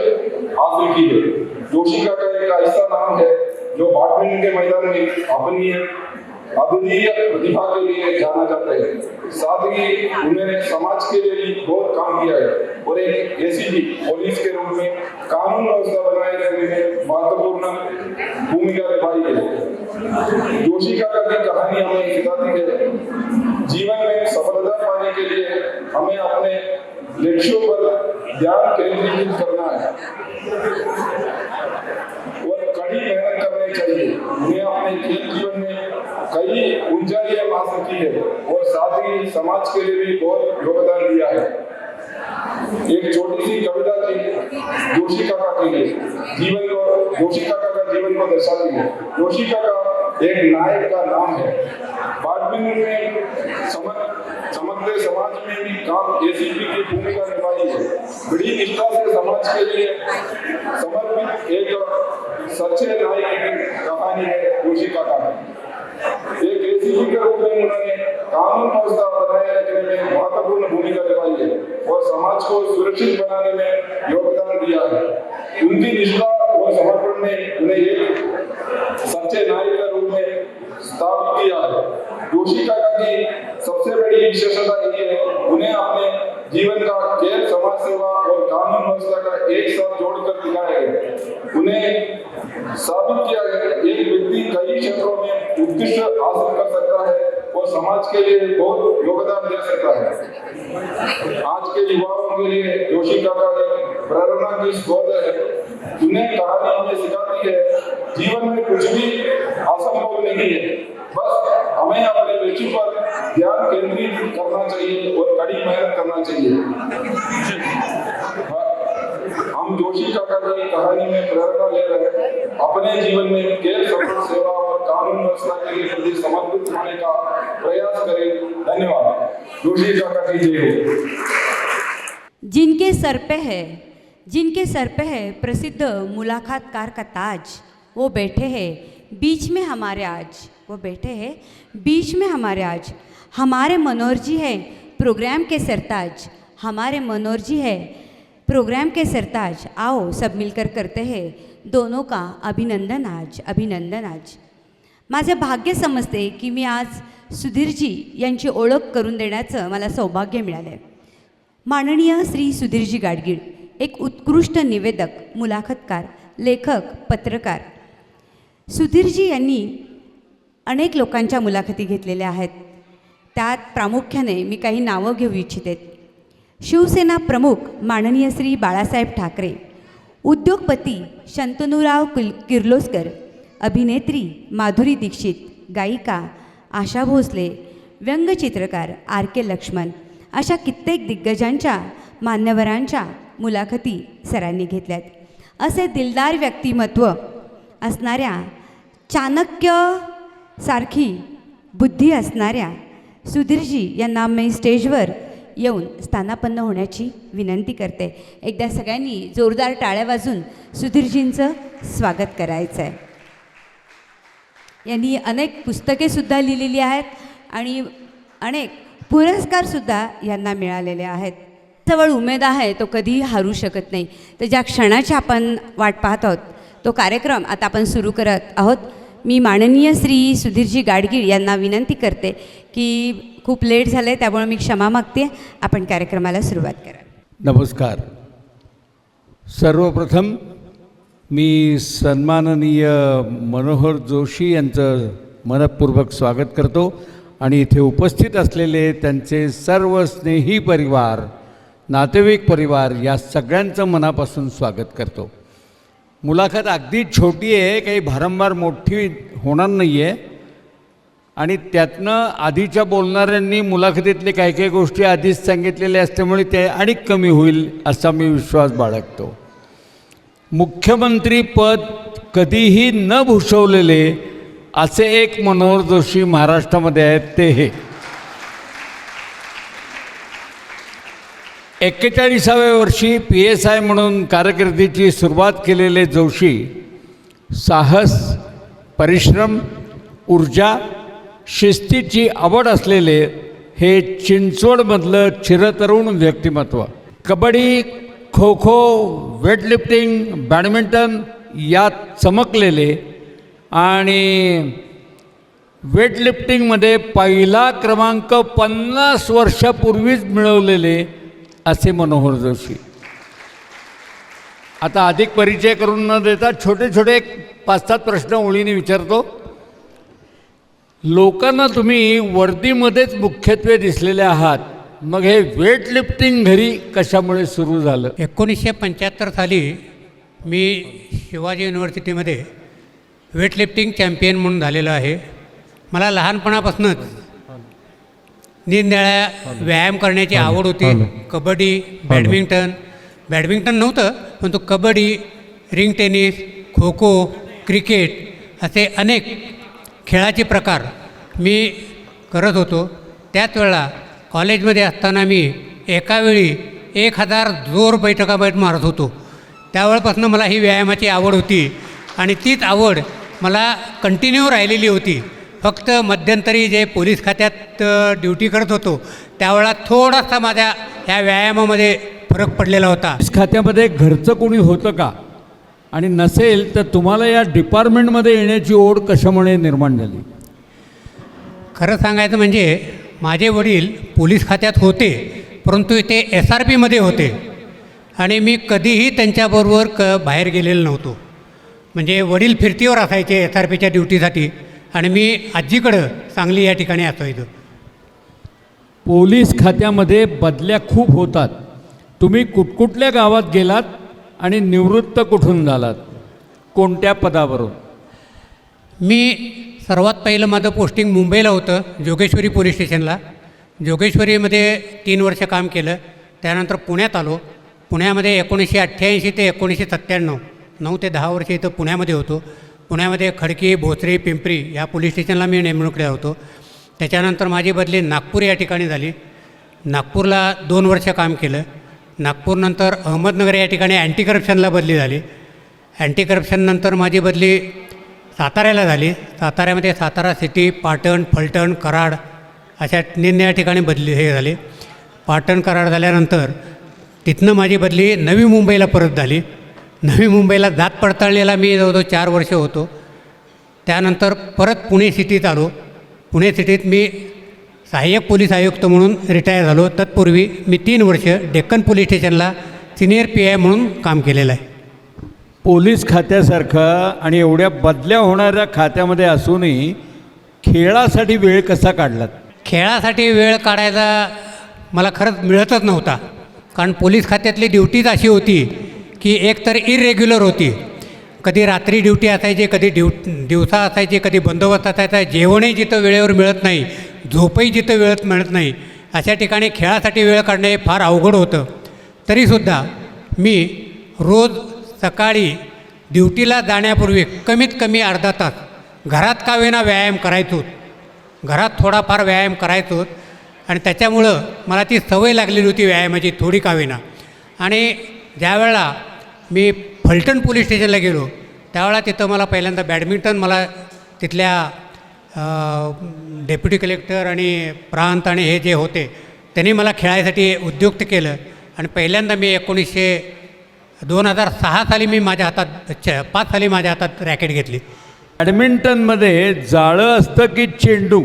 [SPEAKER 11] हासिल की है. जोशी का एक ऐसा नाम है जो बैडमिंटन के मैदान में अपनी अद्वितीय प्रतिभा के लिए जाना जाता है. साथ ही उन्होंने समाज के लिए भी बहुत काम किया है और एक एसीपी पुलिस के रूप में कानून व्यवस्था बनाए रखने में महत्वपूर्ण भूमिका निभाई है. जोशी काका की कहानी हमें सिखाती है जीवन में सफलता पाने के लिए हमें अपने लक्ष्यों पर ध्यान केंद्रित करना है और कड़ी मेहनत करनी चाहिए. उन्हें अपने खेल जीवन में कई ऊंचाइयां हासिल की है और साथ ही समाज के लिए भी बहुत योगदान दिया है। एक छोटी सी कविता थी जोशी काका के लिए, जोशी काका का जीवन को दर्शाती है। जोशी काका एक नायक का नाम है। बैडमिंटन में समग्र समाज में भी काम एसीपी की भूमिका निभाई है। बड़ी निष्ठा से समाज के लिए समर्पित एक सच्चे नायक की कहानी है जोशी काका की। एक एसीपी के रूप में उन्होंने कानून व्यवस्था बनाए रखने में महत्वपूर्ण भूमिका निभाई है और समाज को सुरक्षित बनाने में योगदान दिया है। उनकी निष्ठा और समर्पण ने उन्हें एक सच्चे नायक के रूप में स्थापित किया है। जोशी काका की सबसे बड़ी विशेषता ये है, उन्हें अपने जीवन का खेल, समाज सेवा और कानून व्यवस्था का एक साथ जोड़कर दिखाया है। उन्हें साबित किया है एक व्यक्ति कई क्षेत्रों में उत्कृष्ट हासिल कर सकता है और समाज के लिए बहुत योगदान दे सकता है। आज के युवाओं के लिए जोशी काका एक प्रेरणा की स्रोत है। उन्हें कहानी हमें सिखाती है जीवन में कुछ भी असंभव नहीं है, बस हमें अपने लक्ष्य पर ध्यान केंद्रित करना चाहिए और कड़ी मेहनत करना चाहिए। हम जोशी काका की कहानी में प्रेरणा ले रहे हैं। अपने जीवन में खेल, समाज सेवा और कानून व्यवस्था के लिए प्रति समर्पित होने का प्रयास करें। धन्यवाद। जोशी काका की जय हो।
[SPEAKER 2] जिनके सर पे है प्रसिद्ध मुलाकातकार का ताज, वो बैठे हैं बीच में हमारे आज। वो बैठे हैं बीच में हमारे आज। हमारे मनोहर जी है प्रोग्राम के सरताज। हमारे मनोहर जी है प्रोग्राम के सरताज। आओ सब मिलकर करते हैं दोनों का अभिनंदन आज, अभिनंदन आज। माझे भाग्य समजते की मी आज सुधीरजी यांची ओळख करून देण्याचं मला सौभाग्य मिळाले। माननीय श्री सुधीरजी गाडगीळ एक उत्कृष्ट निवेदक, मुलाखतकार, लेखक, पत्रकार। सुधीरजी यांनी अनेक लोकांच्या मुलाखती घेतलेल्या आहेत। त्यात प्रामुख्याने मी काही नावं घेऊ इच्छिते। शिवसेना प्रमुख माननीय श्री बाळासाहेब ठाकरे, उद्योगपती शंतनुराव किर्लोस्कर, अभिनेत्री माधुरी दीक्षित, गायिका आशा भोसले, व्यंगचित्रकार RK लक्ष्मण, अशा कित्येक दिग्गजांच्या, मान्यवरांच्या मुलाखती सरांनी घेतल्यात। असे दिलदार व्यक्तिमत्व असणाऱ्या, चाणक्यसारखी बुद्धी असणाऱ्या सुधीरजी यांना मी स्टेजवर येऊन स्थानापन्न होण्याची विनंती करते। एकदा सगळ्यांनी जोरदार टाळ्या वाजून सुधीरजींचं स्वागत करायचं आहे। यांनी अनेक पुस्तकेसुद्धा लिहिलेली आहेत आणि अनेक पुरस्कारसुद्धा यांना मिळालेले आहेत। जवळ उमेद आहे तो कधीही हरू शकत नाही। तर ज्या क्षणाची आपण वाट पाहत आहोत तो कार्यक्रम आता आपण सुरू करत आहोत। मी माननीय श्री सुधीरजी गाडगीळ यांना विनंती करते की खूप लेट झालं आहे, त्यामुळे मी क्षमा मागते। आपण कार्यक्रमाला सुरुवात करा।
[SPEAKER 12] नमस्कार। सर्वप्रथम मी सन्माननीय मनोहर जोशी यांचं मनपूर्वक स्वागत करतो आणि इथे उपस्थित असलेले त्यांचे सर्व स्नेही परिवार, नातेवाईक परिवार या सगळ्यांचं मनापासून स्वागत करतो। मुलाखत अगदी छोटी आहे, काही भारंभार मोठी होणार नाही आहे आणि त्यातनं आधीच्या बोलणाऱ्यांनी मुलाखतीतले काही काही गोष्टी आधीच सांगितलेल्या असल्यामुळे ते आणिक कमी होईल असा मी विश्वास बाळगतो। मुख्यमंत्री पद कधीही न भूषवलेले असे एक मनोहर जोशी महाराष्ट्रामध्ये आहेत, ते हे 41व्या वर्षी PSI म्हणून कारकिर्दीची सुरुवात केलेले जोशी साहस, परिश्रम, ऊर्जा, शिस्तीची आवड असलेले हे चिंचवडमधलं चिरतरुण व्यक्तिमत्व। कबड्डी, खो खो, वेटलिफ्टिंग, बॅडमिंटन यात चमकलेले आणि वेटलिफ्टिंगमध्ये पहिला क्रमांक 50 वर्षापूर्वीच मिळवलेले असे मनोहर जोशी। आता अधिक परिचय करून न देता छोटे छोटे 5-7 प्रश्न ओळीने विचारतो। लोकांना तुम्ही वर्दीमध्येच मुख्यत्वे दिसलेले आहात, मग हे वेटलिफ्टिंग घरी कशामुळे सुरू झालं?
[SPEAKER 13] 1975 साली मी शिवाजी युनिव्हर्सिटीमध्ये वेटलिफ्टिंग चॅम्पियन म्हणून झालेलो आहे। मला लहानपणापासूनच निरनिराळ्या व्यायाम करण्याची आवड होती. कबड्डी, बॅडमिंटन नव्हतं, पण तो kabaddi, ring tennis, kho kho, cricket असे अनेक खेळाचे प्रकार मी करत होतो. त्याच वेळेला कॉलेजमध्ये असताना मी एकावेळी 1000 जोर बैठका मारत होतो. त्यावेळेपासून मला ही व्यायामाची आवड होती आणि तीच आवड मला कंटिन्यू राहिलेली होती. फक्त मध्यंतरी जे पोलीस खात्यात ड्युटी करत होतो त्यावेळेला थोडासा माझ्या ह्या व्यायामामध्ये फरक पडलेला होता.
[SPEAKER 12] पोलीस खात्यामध्ये घरचं कोणी होतं का, आणि नसेल तर तुम्हाला या डिपार्टमेंटमध्ये येण्याची ओढ कशामुळे निर्माण झाली?
[SPEAKER 13] खरं सांगायचं म्हणजे माझे वडील पोलीस खात्यात होते, परंतु ते SRPमध्ये होते आणि मी कधीही त्यांच्याबरोबर बाहेर गेलेलो नव्हतो. म्हणजे वडील फिरतीवर असायचे SRPच्या ड्युटीसाठी आणि मी आजीकडं सांगली या ठिकाणी असायचो.
[SPEAKER 12] पोलीस खात्यामध्ये बदल्या खूप होतात. तुम्ही कुठकुठल्या गावात गेलात आणि निवृत्त कुठून झालात, कोणत्या पदावरून?
[SPEAKER 13] मी सर्वात पहिलं माझं पोस्टिंग मुंबईला होतं, जोगेश्वरी पोलीस स्टेशनला. जोगेश्वरीमध्ये 3 वर्ष काम केलं. त्यानंतर पुण्यात आलो. पुण्यामध्ये 1988 ते 1997 9 ते 10 वर्ष इथं पुण्यामध्ये होतो. पुण्यामध्ये खडकी, भोसरी, पिंपरी या पोलीस स्टेशनला मी नेमणुकीला होतो. त्याच्यानंतर माझी बदली नागपूर या ठिकाणी झाली. नागपूरला 2 वर्ष काम केलं. नागपूरनंतर अहमदनगर या ठिकाणी अँटी करप्शनला बदली झाली. अँटी करप्शननंतर माझी बदली साताऱ्याला झाली. साताऱ्यामध्ये सातारा सिटी, पाटण, फलटण, कराड अशा निरनिराळ्या ठिकाणी बदली झाली. पाटण, कराड झाल्यानंतर तिथनं माझी बदली नवी मुंबईला परत झाली. नवी मुंबईला जात पडताळणीला मी जवळजवळ 4 वर्ष होतो. त्यानंतर परत पुणे सिटीत आलो. पुणे सिटीत मी सहाय्यक पोलीस आयुक्त म्हणून रिटायर झालो. तत्पूर्वी मी 3 वर्ष डेक्कन पोलीस स्टेशनला सिनियर PI म्हणून काम केलेलं आहे.
[SPEAKER 12] पोलीस खात्यासारखं आणि एवढ्या बदल्या होणाऱ्या खात्यामध्ये असूनही खेळासाठी वेळ कसा काढलात?
[SPEAKER 13] खेळासाठी वेळ काढायला मला खरंच मिळतच नव्हता. कारण पोलीस खात्यातली ड्युटीच अशी होती की एकतर इरेग्युलर होती. कधी रात्री ड्युटी असायची, कधी दिवसा असायची, कधी बंदोबस्त असायचा. जेवणही जिथं वेळेवर मिळत नाही, झोपही जिथं वेळेत मिळत नाही, अशा ठिकाणी खेळासाठी वेळ काढणे हे फार अवघड होतं. तरीसुद्धा मी रोज सकाळी ड्युटीला जाण्यापूर्वी कमीत कमी अर्धा तास घरात का होईना व्यायाम करायचो. घरात थोडाफार व्यायाम करायचो आणि त्याच्यामुळं मला ती सवय लागलेली होती व्यायामाची, थोडी का होईना. आणि ज्यावेळेला मी फलटण पोलीस स्टेशनला गेलो त्यावेळेला तिथं मला पहिल्यांदा बॅडमिंटन, मला तिथल्या डेप्युटी कलेक्टर आणि प्रांत आणि हे जे होते त्यांनी मला खेळायसाठी उद्युक्त केलं. आणि पहिल्यांदा मी 2006 साली मी माझ्या हातात 5 साली माझ्या हातात रॅकेट घेतली.
[SPEAKER 12] बॅडमिंटनमध्ये जाळं असतं की चेंडू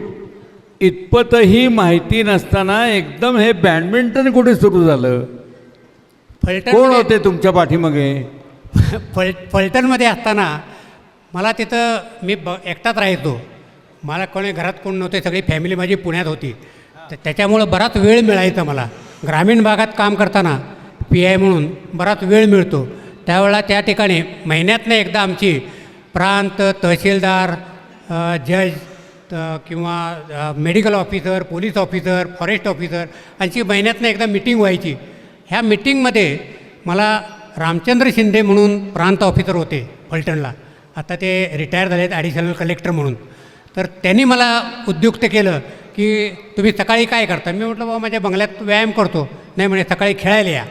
[SPEAKER 12] इतपतही माहिती नसताना एकदम हे बॅडमिंटन कुठे सुरू झालं? कोण होते तुमच्या पाठीमागे?
[SPEAKER 13] फलटणमध्ये असताना मला तिथं मी एकटाच राहायचो. मला कोणी घरात कोण नव्हते, सगळी फॅमिली माझी पुण्यात होती. त्याच्यामुळं बराच वेळ मिळायचा मला. ग्रामीण भागात काम करताना PI म्हणून बराच वेळ मिळतो. त्यावेळेला त्या ठिकाणी महिन्यातनं एकदा आमची प्रांत, तहसीलदार, जज किंवा medical officer, police officer, forest officer यांची महिन्यातनं एकदा मिटिंग व्हायची. ह्या मिटिंगमध्ये मला रामचंद्र शिंदे म्हणून प्रांत ऑफिसर होते फलटणला, आता ते रिटायर झालेत ॲडिशनल कलेक्टर म्हणून. तर त्यांनी मला उद्युक्त केलं की तुम्ही सकाळी काय करता? मी म्हटलं बाबा माझ्या बंगल्यात व्यायाम करतो. नाही म्हणे सकाळी खेळायला या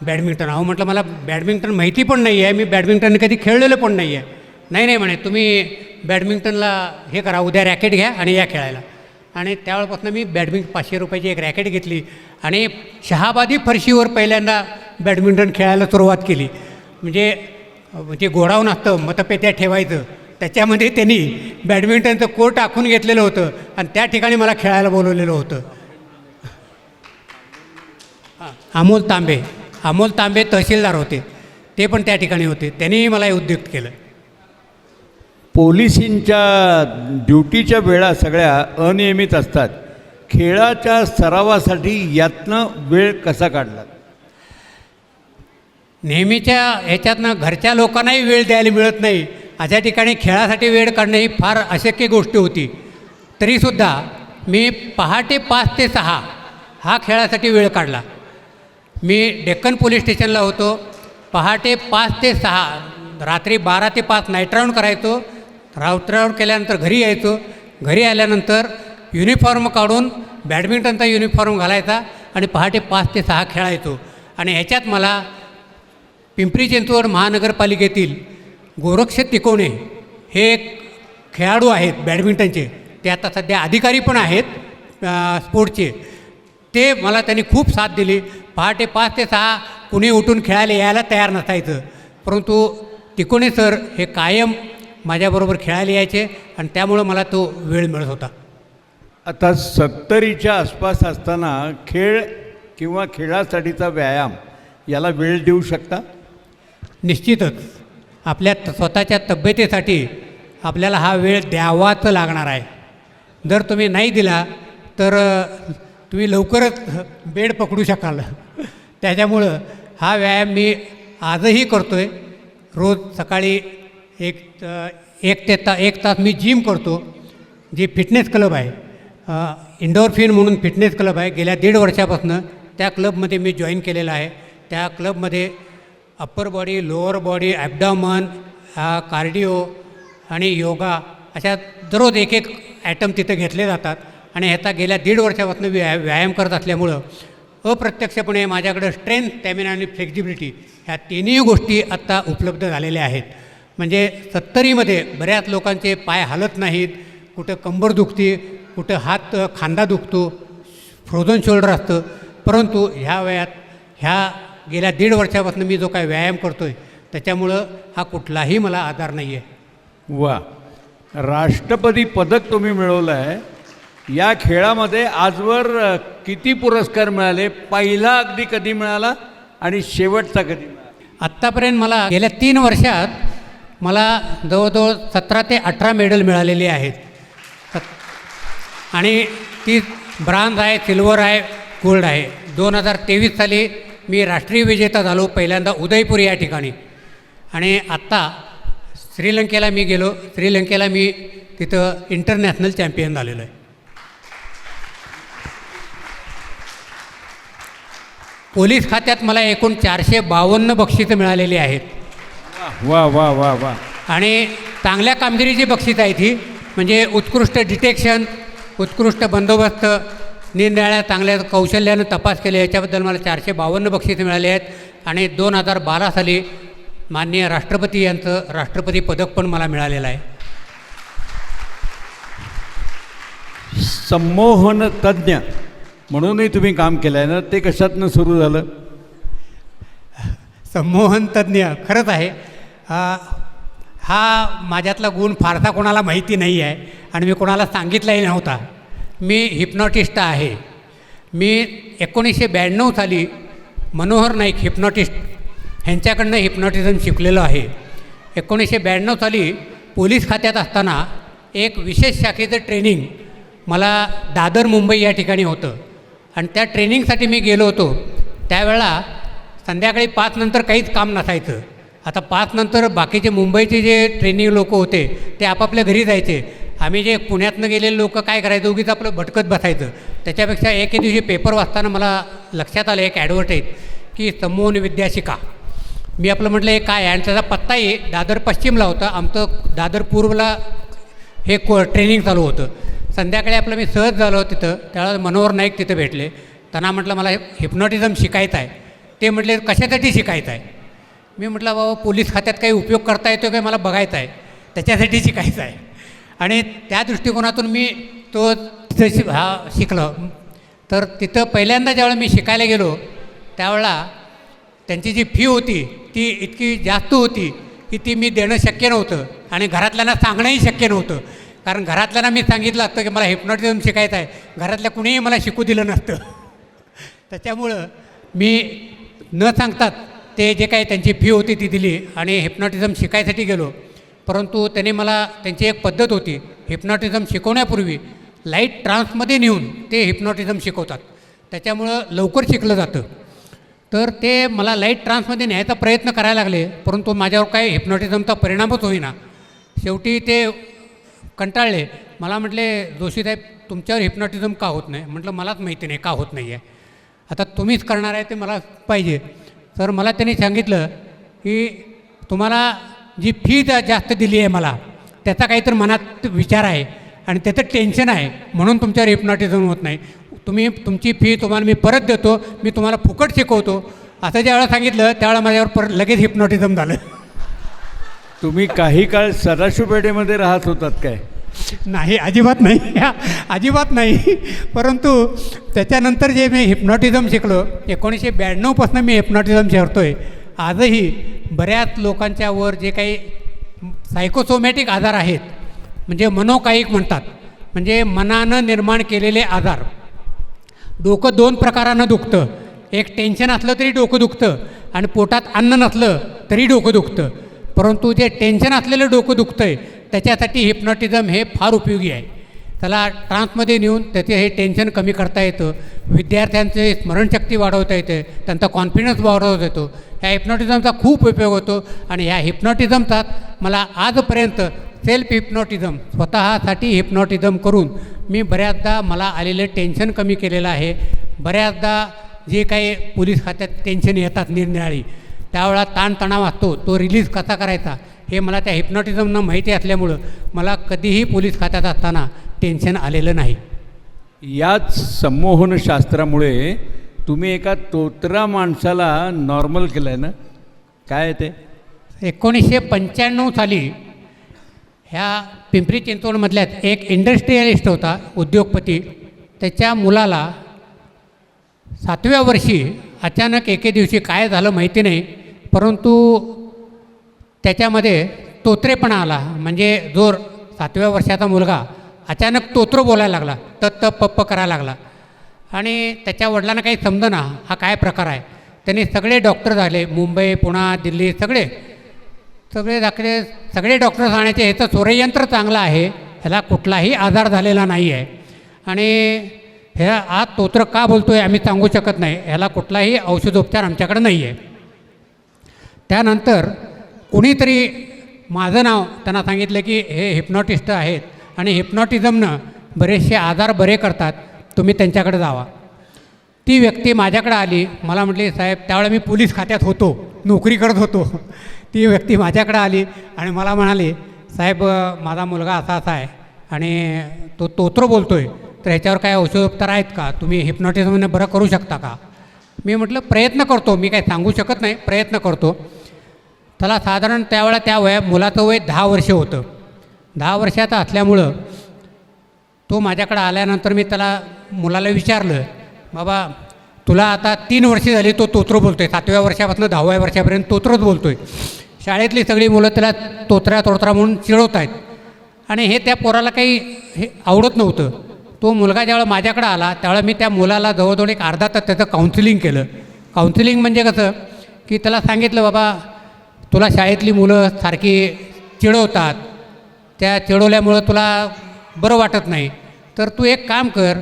[SPEAKER 13] बॅडमिंटन. अहो म्हटलं मला बॅडमिंटन माहिती पण नाही आहे, मी बॅडमिंटन कधी खेळलेलं पण नाही आहे. नाही म्हणे तुम्ही बॅडमिंटनला हे करा, उद्या रॅकेट घ्या आणि या खेळायला. आणि त्यावेळेपासून मी 500 रुपयाची एक रॅकेट घेतली आणि शहाबादी फरशीवर पहिल्यांदा बॅडमिंटन खेळायला सुरुवात केली. म्हणजे गोडाऊन असतं, मतपेट्या ठेवायचं, त्याच्यामध्ये त्यांनी बॅडमिंटनचं कोर्ट आखून घेतलेलं होतं आणि त्या ठिकाणी मला खेळायला बोलवलेलं होतं. अमोल तांबे तहसीलदार होते, ते पण त्या ठिकाणी होते. त्यांनीही मला उद्युक्त केलं.
[SPEAKER 12] पोलिसींच्या ड्युटीच्या वेळा सगळ्या अनियमित असतात. खेळाच्या सरावासाठी यातनं वेळ कसा काढला?
[SPEAKER 13] नेहमीच्या ह्याच्यातनं घरच्या लोकांनाही वेळ द्यायला मिळत नाही. अशा ठिकाणी खेळासाठी वेळ काढणं ही फार अशक्य गोष्ट होती. तरीसुद्धा मी पहाटे 5 ते 6 हा खेळासाठी वेळ काढला. मी डेक्कन पोलीस स्टेशनला होतो. पहाटे 5 ते 6 रात्री 12 ते 5 नाईट राऊंड करायचो. राऊंड केल्यानंतर घरी यायचो. घरी आल्यानंतर युनिफॉर्म काढून बॅडमिंटनचा युनिफॉर्म घालायचा आणि पहाटे 5 ते 6 खेळायचो. आणि ह्याच्यात मला पिंपरी चिंचवड महानगरपालिकेतील गोरक्ष तिकोणे हे एक खेळाडू आहेत बॅडमिंटनचे, ते आता सध्या अधिकारी पण आहेत स्पोर्टचे. ते मला त्यांनी खूप साथ दिली. पहाटे 5 ते 6 कुणी उठून खेळायला यायला तयार नसायचं, परंतु तिकोणे सर हे कायम माझ्याबरोबर खेळायला यायचे आणि त्यामुळं मला तो वेळ मिळत होता.
[SPEAKER 12] आता 70च्या आसपास असताना खेळ किंवा खेळासाठीचा व्यायाम याला वेळ देऊ शकता?
[SPEAKER 13] निश्चितच आपल्या स्वतःच्या तब्येतीसाठी आपल्याला हा वेळ द्यावाच लागणार आहे. जर तुम्ही नाही दिला तर तुम्ही लवकरच बेड पकडू शकाल. त्याच्यामुळं हा व्यायाम मी आजही करतो आहे. रोज सकाळी एक तास मी जिम करतो. जी फिटनेस क्लब आहे, इंडोरफिन म्हणून फिटनेस क्लब आहे, गेल्या 1.5 वर्षापासून त्या क्लबमध्ये मी जॉईन केलेलं आहे. त्या क्लबमध्ये upper body, lower body, abdomen, cardio आणि योगा अशा दररोज एक ॲटम तिथं घेतले जातात. आणि ह्याचा गेल्या 1.5 वर्षापासून व्यायाम करत असल्यामुळं अप्रत्यक्षपणे माझ्याकडं स्ट्रेंथ, स्टॅमिना आणि फ्लेक्झिबिलिटी ह्या तिन्ही गोष्टी आत्ता उपलब्ध झालेल्या आहेत. म्हणजे 70मध्ये बऱ्याच लोकांचे पाय हलत नाहीत, कुठं कंबर दुखती, कुठं हात खांदा दुखतो, फ्रोझन शोल्डर असतं. परंतु ह्या वयात ह्या गेल्या 1.5 वर्षापासून मी जो काय व्यायाम करतो आहे त्याच्यामुळं हा कुठलाही मला आजार नाही आहे.
[SPEAKER 12] वा, राष्ट्रपती पदक तुम्ही मिळवलं आहे. या खेळामध्ये आजवर किती पुरस्कार मिळाले? पहिला अगदी कधी मिळाला आणि शेवटचा कधी मिळाला?
[SPEAKER 13] आत्तापर्यंत मला गेल्या 3 वर्षात मला जवळजवळ 17 ते 18 मेडल मिळालेली आहेत. आणि ती ब्रांज आहे, सिल्वर आहे, गोल्ड आहे. 2023 साली मी राष्ट्रीय विजेता झालो पहिल्यांदा उदयपूर या ठिकाणी. आणि आत्ता श्रीलंकेला मी गेलो. श्रीलंकेला मी तिथं इंटरनॅशनल चॅम्पियन झालेलो आहे. पोलीस खात्यात मला एकूण 452 बक्षिसं मिळालेली आहेत.
[SPEAKER 12] वा वा वा वा.
[SPEAKER 13] आणि चांगल्या कामगिरीची बक्षीसं आहेत ही. म्हणजे उत्कृष्ट डिटेक्शन, उत्कृष्ट बंदोबस्त, निरनिराळ्या चांगल्या कौशल्यानं तपास केले याच्याबद्दल मला 452 बक्षिसं मिळाली आहेत. आणि 2012 साली माननीय राष्ट्रपती यांचं राष्ट्रपती पदक पण मला मिळालेलं आहे.
[SPEAKER 12] संमोहन तज्ज्ञ म्हणूनही तुम्ही काम केलं आहे ना, ते कशातनं सुरू झालं?
[SPEAKER 13] संमोहन तज्ज्ञ खरंच आहे. हा माझ्यातला गुण फारसा कोणाला माहिती नाही आहे आणि मी कोणाला सांगितलाही नव्हता. मी हिप्नॉटिस्ट आहे. मी 1992 साली मनोहर नाईक हिप्नॉटिस्ट ह्यांच्याकडनं हिप्नॉटिझम शिकलेलो आहे. 1992 साली पोलीस खात्यात असताना एक विशेष शाखेचं ट्रेनिंग मला दादर मुंबई या ठिकाणी होतं. आणि त्या ट्रेनिंगसाठी मी गेलो होतो. त्यावेळेला संध्याकाळी 5 नंतर काहीच काम नसायचं. आता 5 नंतर बाकीचे मुंबईचे जे ट्रेनिंग लोक होते ते आपापल्या घरी जायचे. आम्ही जे पुण्यातनं गेलेले लोक काय करायचं, उगीच आपलं भटकत बसायचं. त्याच्यापेक्षा एके दिवशी पेपर वाचताना मला लक्षात आलं एक ॲडव्हर्टाईज की संमोहन विद्या शिका. मी आपलं म्हटलं हे काय आहे, आणि त्याचा पत्ताही दादर पश्चिमला होता. आमचं दादर पूर्वला हे ट्रेनिंग चालू होतं. संध्याकाळी आपलं मी सहज झालो तिथं. त्यावेळेला मनोहर नाईक तिथं भेटले. त्यांना म्हटलं मला हिप्नॉटिझम शिकायचं आहे. ते म्हटले कशासाठी शिकायचं आहे? मी म्हटलं बाबा पोलीस खात्यात काही उपयोग करता येतो काय मला बघायचं आहे, त्याच्यासाठी शिकायचं आहे. आणि त्या दृष्टिकोनातून मी तो तिथं शिकलो. तर तिथं पहिल्यांदा ज्यावेळेला मी शिकायला गेलो त्यावेळेला त्यांची जी फी होती ती इतकी जास्त होती की ती मी देणं शक्य नव्हतं आणि घरातल्यांना सांगणंही शक्य नव्हतं. कारण घरातल्यांना मी सांगितलं असतं की मला हिप्नॉटिझम शिकायचं आहे, घरातल्या कुणीही मला शिकू दिलं नसतं. त्याच्यामुळं मी न सांगताच ते जे काही त्यांची फी होती ती दिली आणि हिप्नॉटिझम शिकायसाठी गेलो. परंतु त्याने मला त्यांची एक पद्धत होती, हिप्नॉटिझम शिकवण्यापूर्वी लाईट ट्रान्समध्ये नेऊन ते हिप्नॉटिझम शिकवतात. त्याच्यामुळं लवकर शिकलं जातं. तर ते मला लाईट ट्रान्समध्ये न्यायचा प्रयत्न करायला लागले, परंतु माझ्यावर काही हिप्नॉटिझमचा परिणामच होईना. शेवटी ते कंटाळले. मला म्हटले जोशी साहेब तुमच्यावर हिप्नॉटिझम का होत नाही. म्हटलं मलाच माहिती नाही का होत नाही आहे, आता तुम्हीच करणार आहे ते मला पाहिजे. तर मला त्यांनी सांगितलं की तुम्हाला जी फी जास्त दिली आहे मला त्याचा काहीतरी मनात विचार आहे आणि त्याचं टेन्शन आहे म्हणून तुमच्यावर हिप्नॉटिझम होत नाही. तुमची फी तुम्हाला मी परत देतो, मी तुम्हाला फुकट शिकवतो असं ज्यावेळेला सांगितलं त्यावेळेला माझ्यावर परत लगेच हिप्नॉटिझम झालं.
[SPEAKER 12] तुम्ही काही काळ सदाशिव पेठेमध्ये राहत होतात काय?
[SPEAKER 13] नाही, अजिबात नाही, अजिबात नाही. परंतु त्याच्यानंतर जे मी हिप्नॉटिझम शिकलो 1992पासून मी हिप्नॉटिझम शिकतो आहे. आजही बऱ्याच लोकांच्यावर जे काही सायकोसोमॅटिक आजार आहेत म्हणजे मनोकायिक म्हणतात, म्हणजे मनानं निर्माण केलेले आजार. डोकं 2 प्रकारानं दुखतं. एक टेन्शन असलं तरी डोकं दुखतं आणि पोटात अन्न नसलं तरी डोकं दुखतं. परंतु जे टेन्शन असलेलं डोकं दुखतं आहे त्याच्यासाठी हिप्नॉटिझम हे फार उपयोगी आहे. त्याला ट्रान्समध्ये नेऊन त्याचे हे टेन्शन कमी करता येतं, विद्यार्थ्यांचे स्मरणशक्ती वाढवता येते, त्यांचा कॉन्फिडन्स वाढवता येतो. ह्या हिप्नॉटिझमचा खूप उपयोग होतो आणि ह्या हिप्नॉटिझमचा मला आजपर्यंत सेल्फ हिप्नॉटिझम स्वतःसाठी हिप्नॉटिझम करून मी बऱ्याचदा मला आलेलं टेन्शन कमी केलेलं आहे. बऱ्याचदा जे काही पोलीस खात्यात टेन्शन येतात निरनिराळी त्यावेळेला ताणतणाव असतो तो रिलीज कसा करायचा हे मला त्या हिप्नॉटिझमनं माहिती असल्यामुळं मला कधीही पोलीस खात्यात असताना टेन्शन आलेलं नाही.
[SPEAKER 12] याच संमोहनशास्त्रामुळे तुम्ही एका तोतरा माणसाला नॉर्मल केलं आहे ना, काय ते?
[SPEAKER 13] 1995 साली ह्या पिंपरी चिंचवडमधल्याच एक इंडस्ट्रियलिस्ट होता, उद्योगपती. त्याच्या मुलाला 7व्या वर्षी अचानक एके दिवशी काय झालं माहिती नाही, परंतु त्याच्यामध्ये तोत्रेपणा आला. म्हणजे जो 7व्या वर्षाचा मुलगा अचानक तोत्र बोलायला लागला, त पप्प करायला लागला आणि त्याच्या वडिलांना काही समजेना हा काय प्रकार आहे. त्यांनी सगळे डॉक्टर झाले, मुंबई, पुणा, दिल्ली सगळे डॉक्टर सांगण्याचे ह्याचं स्वरयंत्र चांगलं आहे, ह्याला कुठलाही आजार झालेला नाही आहे आणि ह्या आज तोत्र का बोलतो आहे आम्ही सांगू शकत नाही, ह्याला कुठलाही औषधोपचार आमच्याकडे नाही आहे. त्यानंतर कुणीतरी माझं नाव त्यांना सांगितलं की हे हिप्नॉटिस्ट आहेत आणि हिप्नॉटिझमनं बरेचसे आजार बरे करतात, तुम्ही त्यांच्याकडे जावा. ती व्यक्ती माझ्याकडे आली, मला म्हटली साहेब, त्यावेळेला मी पोलीस खात्यात होतो, नोकरी करत होतो. ती व्यक्ती माझ्याकडे आली आणि मला म्हणाली साहेब माझा मुलगा असा असा आहे आणि तो तोत्र बोलतो आहे, तर ह्याच्यावर काय औषधोपचार आहेत का, तुम्ही हिप्नॉटिझमनं बरं करू शकता का? मी म्हटलं प्रयत्न करतो, मी काय सांगू शकत नाही, प्रयत्न करतो. त्याला साधारण त्यावेळेला त्या मुलाचं वय 10 वर्ष होतं. 10 वर्षाचा असल्यामुळं तो माझ्याकडे आल्यानंतर मी त्याला मुलाला विचारलं, बाबा तुला आता 3 वर्षे झाली तो तोत्र बोलतो आहे, 7व्या वर्षापासून 10व्या वर्षापर्यंत तोत्रच बोलतो आहे. शाळेतली सगळी मुलं त्याला तोत्रा म्हणून चिडवत आहेत आणि हे त्या पोराला काही हे आवडत नव्हतं. तो मुलगा ज्यावेळेला माझ्याकडे आला त्यावेळेला मी त्या मुलाला जवळजवळ एक अर्धा तास त्याचं काउन्सिलिंग केलं. काउन्सिलिंग म्हणजे कसं की त्याला सांगितलं, बाबा तुला शाळेतली मुलं सारखी चिडवतात, त्या चिडवल्यामुळं तुला बरं वाटत नाही, तर तू एक काम कर,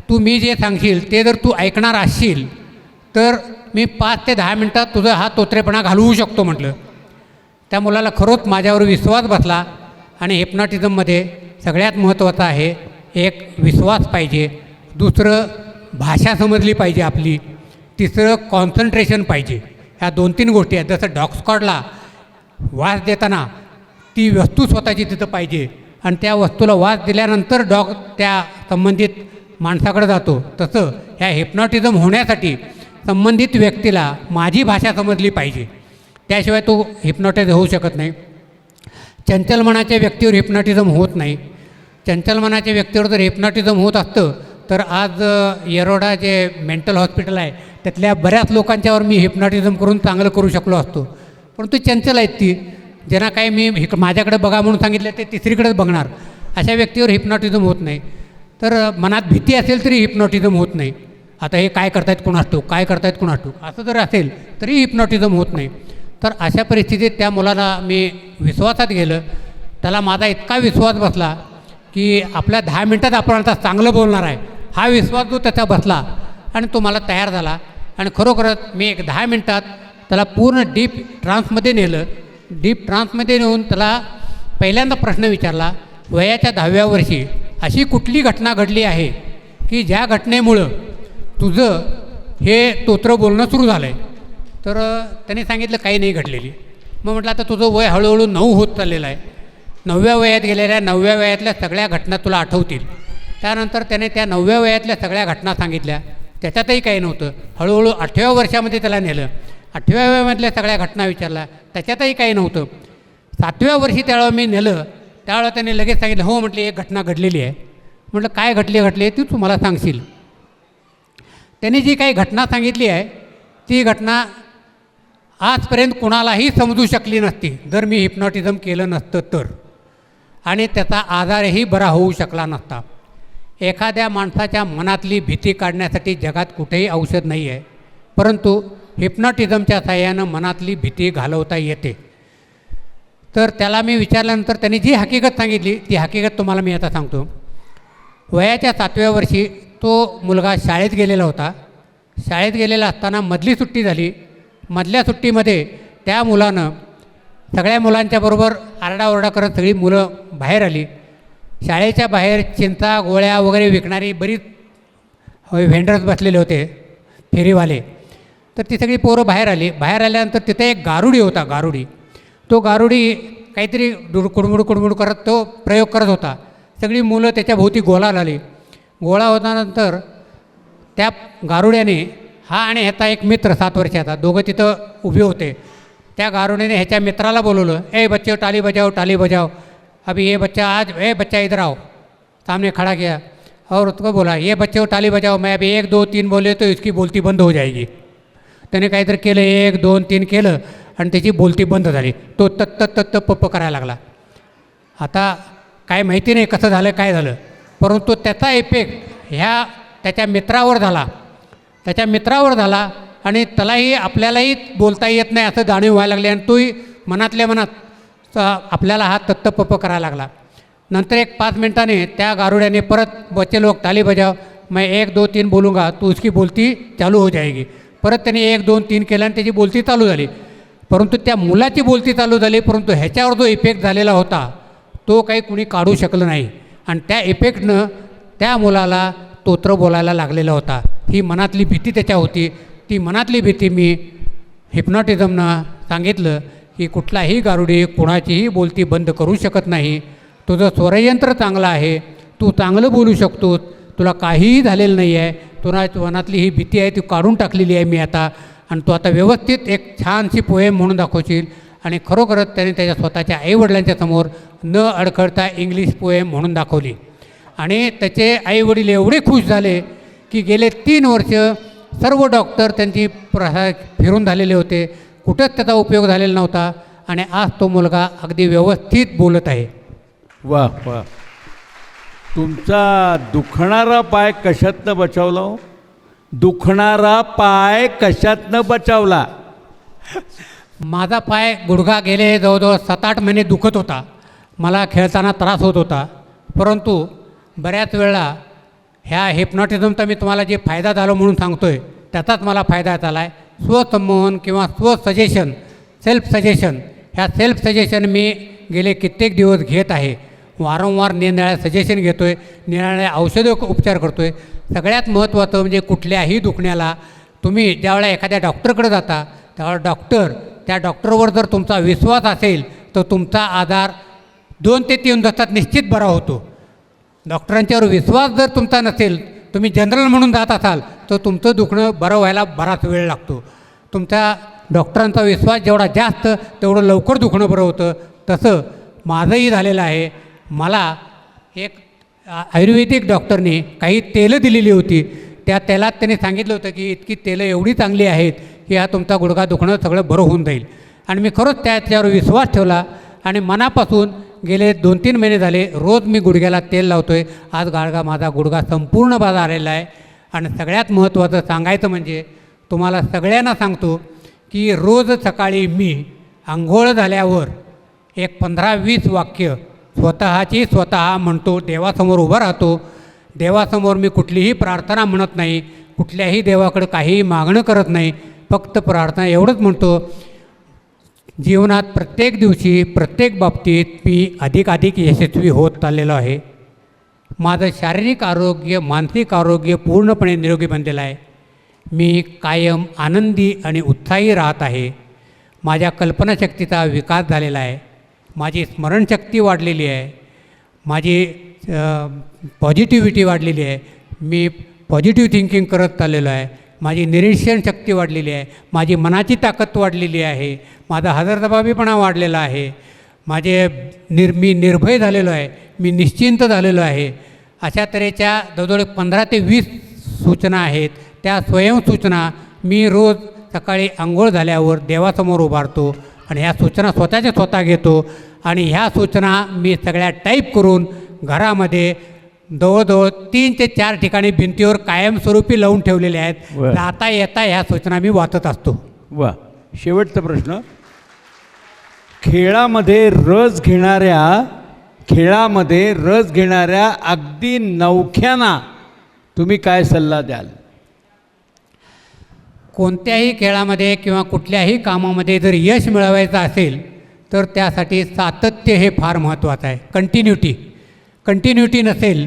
[SPEAKER 13] तू मी जे सांगशील ते जर तू ऐकणार असशील तर मी 5 ते 10 मिनटात तुझा हा तोत्रेपणा घालवू शकतो म्हटलं. त्या मुलाला खरोच माझ्यावर विश्वास बसला आणि हिप्नॉटिझममध्ये सगळ्यात महत्त्वाचं आहे एक विश्वास पाहिजे, दुसरं भाषा समजली पाहिजे आपली, तिसरं कॉन्सन्ट्रेशन पाहिजे. ह्या 2-3 गोष्टी आहेत. जसं डॉग स्क्वॉडला वास देताना ती वस्तू स्वतःची तिथं पाहिजे आणि त्या वस्तूला वास दिल्यानंतर डॉग त्या संबंधित माणसाकडे जातो, तसं ह्या हिप्नॉटिझम होण्यासाठी संबंधित व्यक्तीला माझी भाषा समजली पाहिजे, त्याशिवाय तो हिप्नॉटाईज होऊ शकत नाही. चंचल मनाच्या व्यक्तीवर हिप्नॉटिझम होत नाही. चंचल मनाच्या व्यक्तीवर जर हिप्नॉटिझम होत असतं तर आज येरोडा जे मेंटल हॉस्पिटल आहे त्यातल्या बऱ्याच लोकांच्यावर मी हिप्नॉटिझम करून चांगलं करू शकलो असतो. परंतु चंचल आहेत ती, ज्यांना काय मी माझ्याकडे बघा म्हणून सांगितलं ते तिसरीकडेच बघणार, अशा व्यक्तीवर हिप्नॉटिझम होत नाही. तर मनात भीती असेल तरी हिप्नॉटिझम होत नाही. आता हे काय करतायत कुणास ठाऊक, काय करतायत कुणास ठाऊक असं जर असेल तरी हिप्नॉटिझम होत नाही. तर अशा परिस्थितीत त्या मुलाला मी विश्वासात गेलं, त्याला माझा इतका विश्वास बसला की आपल्या 10 मिनटात आपण आता चांगलं बोलणार आहे हा विश्वास जो त्याचा बसला आणि तो मला तयार झाला. आणि खरोखरच मी एक 10 मिनटात त्याला पूर्ण डीप ट्रान्समध्ये नेलं. डीप ट्रान्समध्ये नेऊन त्याला पहिल्यांदा प्रश्न विचारला, वयाच्या 10व्या वर्षी अशी कुठली घटना घडली आहे की ज्या घटनेमुळं तुझं हे तोत्र बोलणं सुरू झालं आहे? तर त्याने सांगितलं काही नाही घडलेली. मग म्हटलं आता तुझं वय हळूहळू 9 होत चाललेलं आहे, 9व्या वयात गेलेल्या 9व्या वयातल्या सगळ्या घटना तुला आठवतील. त्यानंतर त्याने त्या 9व्या वयातल्या सगळ्या घटना सांगितल्या, त्याच्यातही काही नव्हतं. हळूहळू 8व्या वर्षामध्ये त्याला नेलं, 8व्या वयामधल्या सगळ्या घटना विचारल्या, त्याच्यातही काही नव्हतं. 7व्या वर्षी त्यावेळेला मी नेलं, त्यावेळेला त्याने लगेच सांगितलं, हो म्हटली एक घटना घडलेली आहे. म्हटलं काय घडली ती तुम्हाला सांगशील? त्याने जी काही घटना सांगितली आहे ती घटना आजपर्यंत कुणालाही समजू शकली नसती जर मी हिप्नॉटिझम केलं नसतं तर, आणि त्याचा आजारही बरा होऊ शकला नसता. एखाद्या माणसाच्या मनातली भीती काढण्यासाठी जगात कुठेही औषध नाही आहे, परंतु हिप्नॉटिझमच्या साहाय्यानं मनातली भीती घालवता येते. तर त्याला मी विचारल्यानंतर त्याने जी हकीकत सांगितली ती हकीकत तुम्हाला मी आता सांगतो. वयाच्या 7व्या वर्षी तो मुलगा शाळेत गेलेला होता. शाळेत गेलेला असताना मधली सुट्टी झाली. मधल्या सुट्टीमध्ये त्या मुलानं सगळ्या मुलांच्या बरोबर आरडाओरडा करत सगळी मुलं बाहेर आली. शाळेच्या बाहेर चिंचा गोळ्या वगैरे विकणारी बरीच व्हेंडर्स बसलेले होते, फेरीवाले. तर ती सगळी पोरं बाहेर आली. बाहेर आल्यानंतर तिथे एक गारुडी होता. तो गारुडी काहीतरी कुडमुड करत तो प्रयोग करत होता. सगळी मुलं त्याच्या भोवती गोळा झाली. गोळा होतानंतर त्या गारुड्याने हा आणि ह्याचा एक मित्र 7 वर्षाचा, दोघं तिथं उभे होते. त्या गारुड्याने ह्याच्या मित्राला बोलवलं, ए बच्चे टाली बजाओ. अभी ये बच्चा आज बच्चा इधर आओ. सामने खड़ा किया और उसको बोला, ये बच्चे टाली बजाओ, मैं अभी 1 2 3 बोले तो इसकी बोलती बंद हो जाएगी. त्याने काहीतरी केलं, 1 2 3 केलं आणि त्याची बोलती बंद झाली. तो तत्त पप्प करायला लागला. आता काय माहिती नाही कसं झालं काय झालं, परंतु त्याचा इफेक्ट ह्या त्याच्या मित्रावर झाला आणि त्यालाही आपल्यालाही बोलता येत नाही असं जाणीव व्हायला लागली आणि तोही मनातल्या मनात आपल्याला हा तत्तपप्प करायला लागला. नंतर एक 5 मिनटाने त्या गारुड्याने परत, बच्चे लोग ताली बजाव, मैं 1 2 3 बोलूँगा तो उसकी बोलती चालू हो जाएगी. परत त्याने 1 2 3 केलं आणि त्याची बोलती चालू झाली. परंतु त्या मुलाची बोलती चालू झाली, परंतु ह्याच्यावर जो इफेक्ट झालेला होता तो काही कुणी काढू शकलं नाही आणि त्या इफेक्टनं त्या मुलाला तोत्र बोलायला लागलेला होता. ही मनातली भीती त्याच्या होती. ती मनातली भीती मी हिप्नॉटिझमनं सांगितलं की कुठलाही गारुडी कुणाचीही बोलती बंद करू शकत नाही. तुझं स्वरयंत्र चांगलं आहे, तू चांगलं बोलू शकतो, तुला काहीही झालेलं नाही आहे. तुला मनातली ही भीती आहे ती काढून टाकलेली आहे मी आता, आणि तू आता व्यवस्थित एक छानशी पोएम म्हणून दाखवशील. आणि खरोखरच त्याने त्याच्या स्वतःच्या आईवडिलांच्या समोर न अडखळता इंग्लिश पोएम म्हणून दाखवली. आणि त्याचे आईवडील एवढे खुश झाले की गेले 3 वर्ष सर्व डॉक्टर त्यांची फिरून झालेले होते, कुठंच त्याचा उपयोग झालेला नव्हता. आणि आज तो मुलगा अगदी व्यवस्थित बोलत आहे.
[SPEAKER 12] वा वा. तुमचा दुखणारा पाय कशातनं बचावला हो? दुखणारा पाय कशातनं बचावला?
[SPEAKER 13] माझा पाय गुडघा गेले जवळजवळ 7-8 महिने दुखत होता. मला खेळताना त्रास होत होता. परंतु बऱ्याच वेळा ह्या हिप्नॉटिझमचा मी तुम्हाला जे फायदा झाला म्हणून सांगतो आहे त्याचाच मला फायदा झाला आहे. स्वसंमोहन किंवा स्वसजेशन, सेल्फ सजेशन, ह्या सेल्फ सजेशन मी गेले कित्येक दिवस घेत आहे. वारंवार निरनिराळ्या सजेशन घेतो आहे, निरनिराळ्या औषधं उपचार करतो आहे. सगळ्यात महत्त्वाचं म्हणजे कुठल्याही दुखण्याला तुम्ही ज्यावेळेला एखाद्या डॉक्टरकडे जाता त्यावेळेला त्या डॉक्टरवर जर तुमचा विश्वास असेल तर तुमचा आजार 2 ते 3 दिवसात निश्चित बरा होतो. डॉक्टरांच्यावर विश्वास जर तुमचा नसेल, तुम्ही जनरल म्हणून जात असाल तर तुमचं दुखणं बरं व्हायला बराच वेळ लागतो. तुमचा डॉक्टरांचा विश्वास जेवढा जास्त तेवढं लवकर दुखणं बरं होतं. तसं माझंही झालेलं आहे. मला एक आयुर्वेदिक डॉक्टरने काही तेलं दिलेली होती. त्या तेलात त्याने सांगितलं होतं की इतकी तेलं एवढी चांगली आहेत की हा तुमचा गुडघा दुखणं सगळं बरं होऊन जाईल. आणि मी खरंच त्याच्यावर विश्वास ठेवला आणि मनापासून गेले 2-3 महिने झाले रोज मी गुडघ्याला तेल लावतो आहे. आज माझा गुडघा संपूर्ण बरा आलेला आहे. आणि सगळ्यात महत्त्वाचं सांगायचं म्हणजे तुम्हाला सगळ्यांना सांगतो की रोज सकाळी मी आंघोळ झाल्यावर एक 15-20 वाक्य स्वतः म्हणतो. देवासमोर उभं राहतो. देवासमोर मी कुठलीही प्रार्थना म्हणत नाही, कुठल्याही देवाकडे काहीही मागणं करत नाही, फक्त प्रार्थना एवढंच म्हणतो. जीवनात प्रत्येक दिवशी प्रत्येक बाबतीत मी अधिकाधिक यशस्वी होत चाललेलो आहे. माझं शारीरिक आरोग्य मानसिक आरोग्य पूर्णपणे निरोगी बनलेलं आहे. मी कायम आनंदी आणि उत्साही राहत आहे. माझ्या कल्पनाशक्तीचा विकास झालेला आहे. माझी स्मरणशक्ती वाढलेली आहे. माझी पॉझिटिव्हिटी वाढलेली आहे. मी पॉझिटिव्ह थिंकिंग करत चाललेलो आहे. माझी निरीक्षण शक्ती वाढलेली आहे. माझी मनाची ताकद वाढलेली आहे. माझा हजरजबाबीपणा वाढलेला आहे. मी निर्भय झालेलो आहे. मी निश्चिंत झालेलो आहे. अशा तऱ्हेच्या जवळजवळ 15 ते 20 सूचना आहेत. त्या स्वयंसूचना मी रोज सकाळी आंघोळ झाल्यावर देवासमोर उभारतो आणि ह्या सूचना स्वतःच्या स्वतः घेतो आणि ह्या सूचना मी सगळ्या टाईप करून घरामध्ये जवळजवळ 3 ते 4 ठिकाणी भिंतीवर कायमस्वरूपी लावून ठेवलेल्या आहेत.
[SPEAKER 12] बरं.
[SPEAKER 13] जाता येता ह्या सूचना मी वाचत असतो.
[SPEAKER 12] वा, शेवटचा प्रश्न. खेळामध्ये रस घेणाऱ्या अगदी नवख्यांना तुम्ही काय सल्ला द्याल?
[SPEAKER 13] कोणत्याही खेळामध्ये किंवा कुठल्याही कामामध्ये जर यश मिळवायचं असेल तर त्यासाठी सातत्य हे फार महत्त्वाचं आहे. कंटिन्युटी नसेल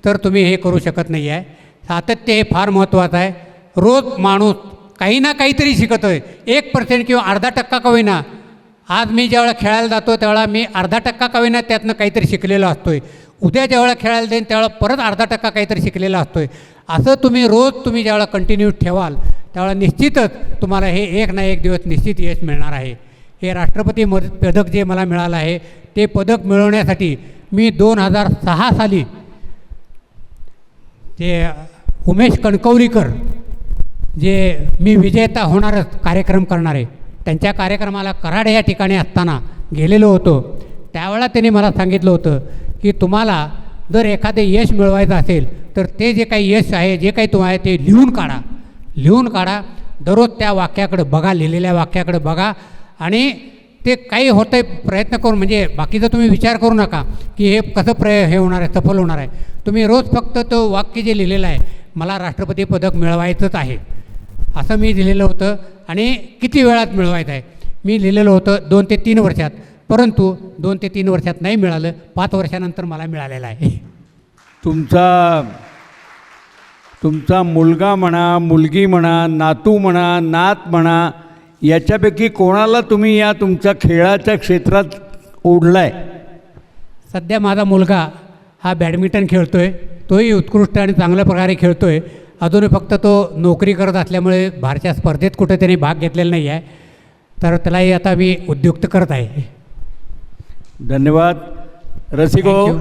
[SPEAKER 13] तर तुम्ही हे करू शकत नाही आहे. सातत्य हे फार महत्त्वाचं आहे. रोज माणूस काही ना काहीतरी शिकतो आहे. 1% किंवा अर्धा टक्का का होईना. आज मी ज्यावेळेला खेळायला जातो त्यावेळेला मी अर्धा टक्का का होईना त्यातनं काहीतरी शिकलेलो असतो आहे. उद्या ज्यावेळेला खेळायला जाईन त्यावेळेला परत अर्धा टक्का काहीतरी शिकलेला असतो आहे. असं तुम्ही ज्यावेळेला कंटिन्यू ठेवाल त्यावेळेला निश्चितच तुम्हाला हे एक ना एक दिवस निश्चित यश मिळणार आहे. हे राष्ट्रपती पदक जे मला मिळालं आहे ते पदक मिळवण्यासाठी मी 2006 साली जे उमेश कणकवलीकर जे मी विजेता होणारच कार्यक्रम करणार आहे त्यांच्या कार्यक्रमाला कराड या ठिकाणी असताना गेलेलो होतो. त्यावेळेला त्यांनी मला सांगितलं होतं की तुम्हाला जर एखादे यश मिळवायचं असेल तर ते जे काही यश आहे जे काही तुम्हाला ते लिहून काढा. दररोज त्या वाक्याकडे बघा, लिहिलेल्या वाक्याकडे बघा आणि ते काही होतं आहे प्रयत्न करून म्हणजे बाकीचा तुम्ही विचार करू नका की हे कसं हे होणार आहे, सफल होणार आहे. तुम्ही रोज फक्त तो वाक्य जे लिहिलेलं आहे मला राष्ट्रपती पदक मिळवायचंच आहे असं मी लिहिलेलं होतं आणि किती वेळात मिळवायचं आहे मी लिहिलेलं होतं 2 ते 3 वर्षात. परंतु 2 ते 3 वर्षात नाही मिळालं. 5 वर्षानंतर मला मिळालेलं आहे.
[SPEAKER 12] तुमचा मुलगा म्हणा, मुलगी म्हणा, नातू म्हणा, नात म्हणा, याच्यापैकी कोणाला तुम्ही या तुमच्या खेळाच्या क्षेत्रात ओढलाय?
[SPEAKER 13] सध्या माझा मुलगा हा बॅडमिंटन खेळतो आहे. तोही उत्कृष्ट आणि चांगल्या प्रकारे खेळतो आहे. अजूनही फक्त तो नोकरी करत असल्यामुळे बाहेरच्या स्पर्धेत कुठे त्यांनी भाग घेतलेला नाही आहे. तर त्यालाही आता मी उद्युक्त करत आहे.
[SPEAKER 12] धन्यवाद. रसिको,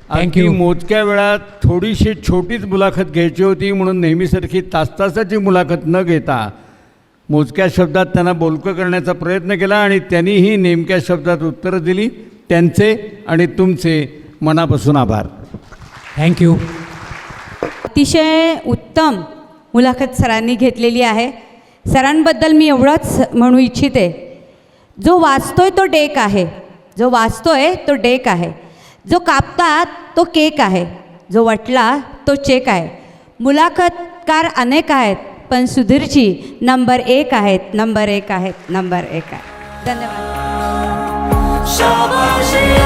[SPEAKER 13] थँक्यू.
[SPEAKER 12] मोजक्या वेळात थोडीशी छोटीच मुलाखत घ्यायची होती म्हणून नेहमीसारखी तासाची मुलाखत न घेता मोजक्या शब्दात त्यांना बोलकं करण्याचा प्रयत्न केला आणि त्यांनीही नेमक्या शब्दात उत्तरं दिली. त्यांचे आणि तुमचे मनापासून आभार.
[SPEAKER 13] थँक्यू.
[SPEAKER 2] अतिशय उत्तम मुलाखत सरांनी घेतलेली आहे. सरांबद्दल मी एवढंच म्हणू इच्छिते, जो वाचतोय तो डेक आहे, जो कापतात तो केक आहे, जो वटला तो चेक आहे. मुलाखतकार अनेक आहेत पण सुधीरजी नंबर 1 आहेत. धन्यवाद.
[SPEAKER 1] शाबाशी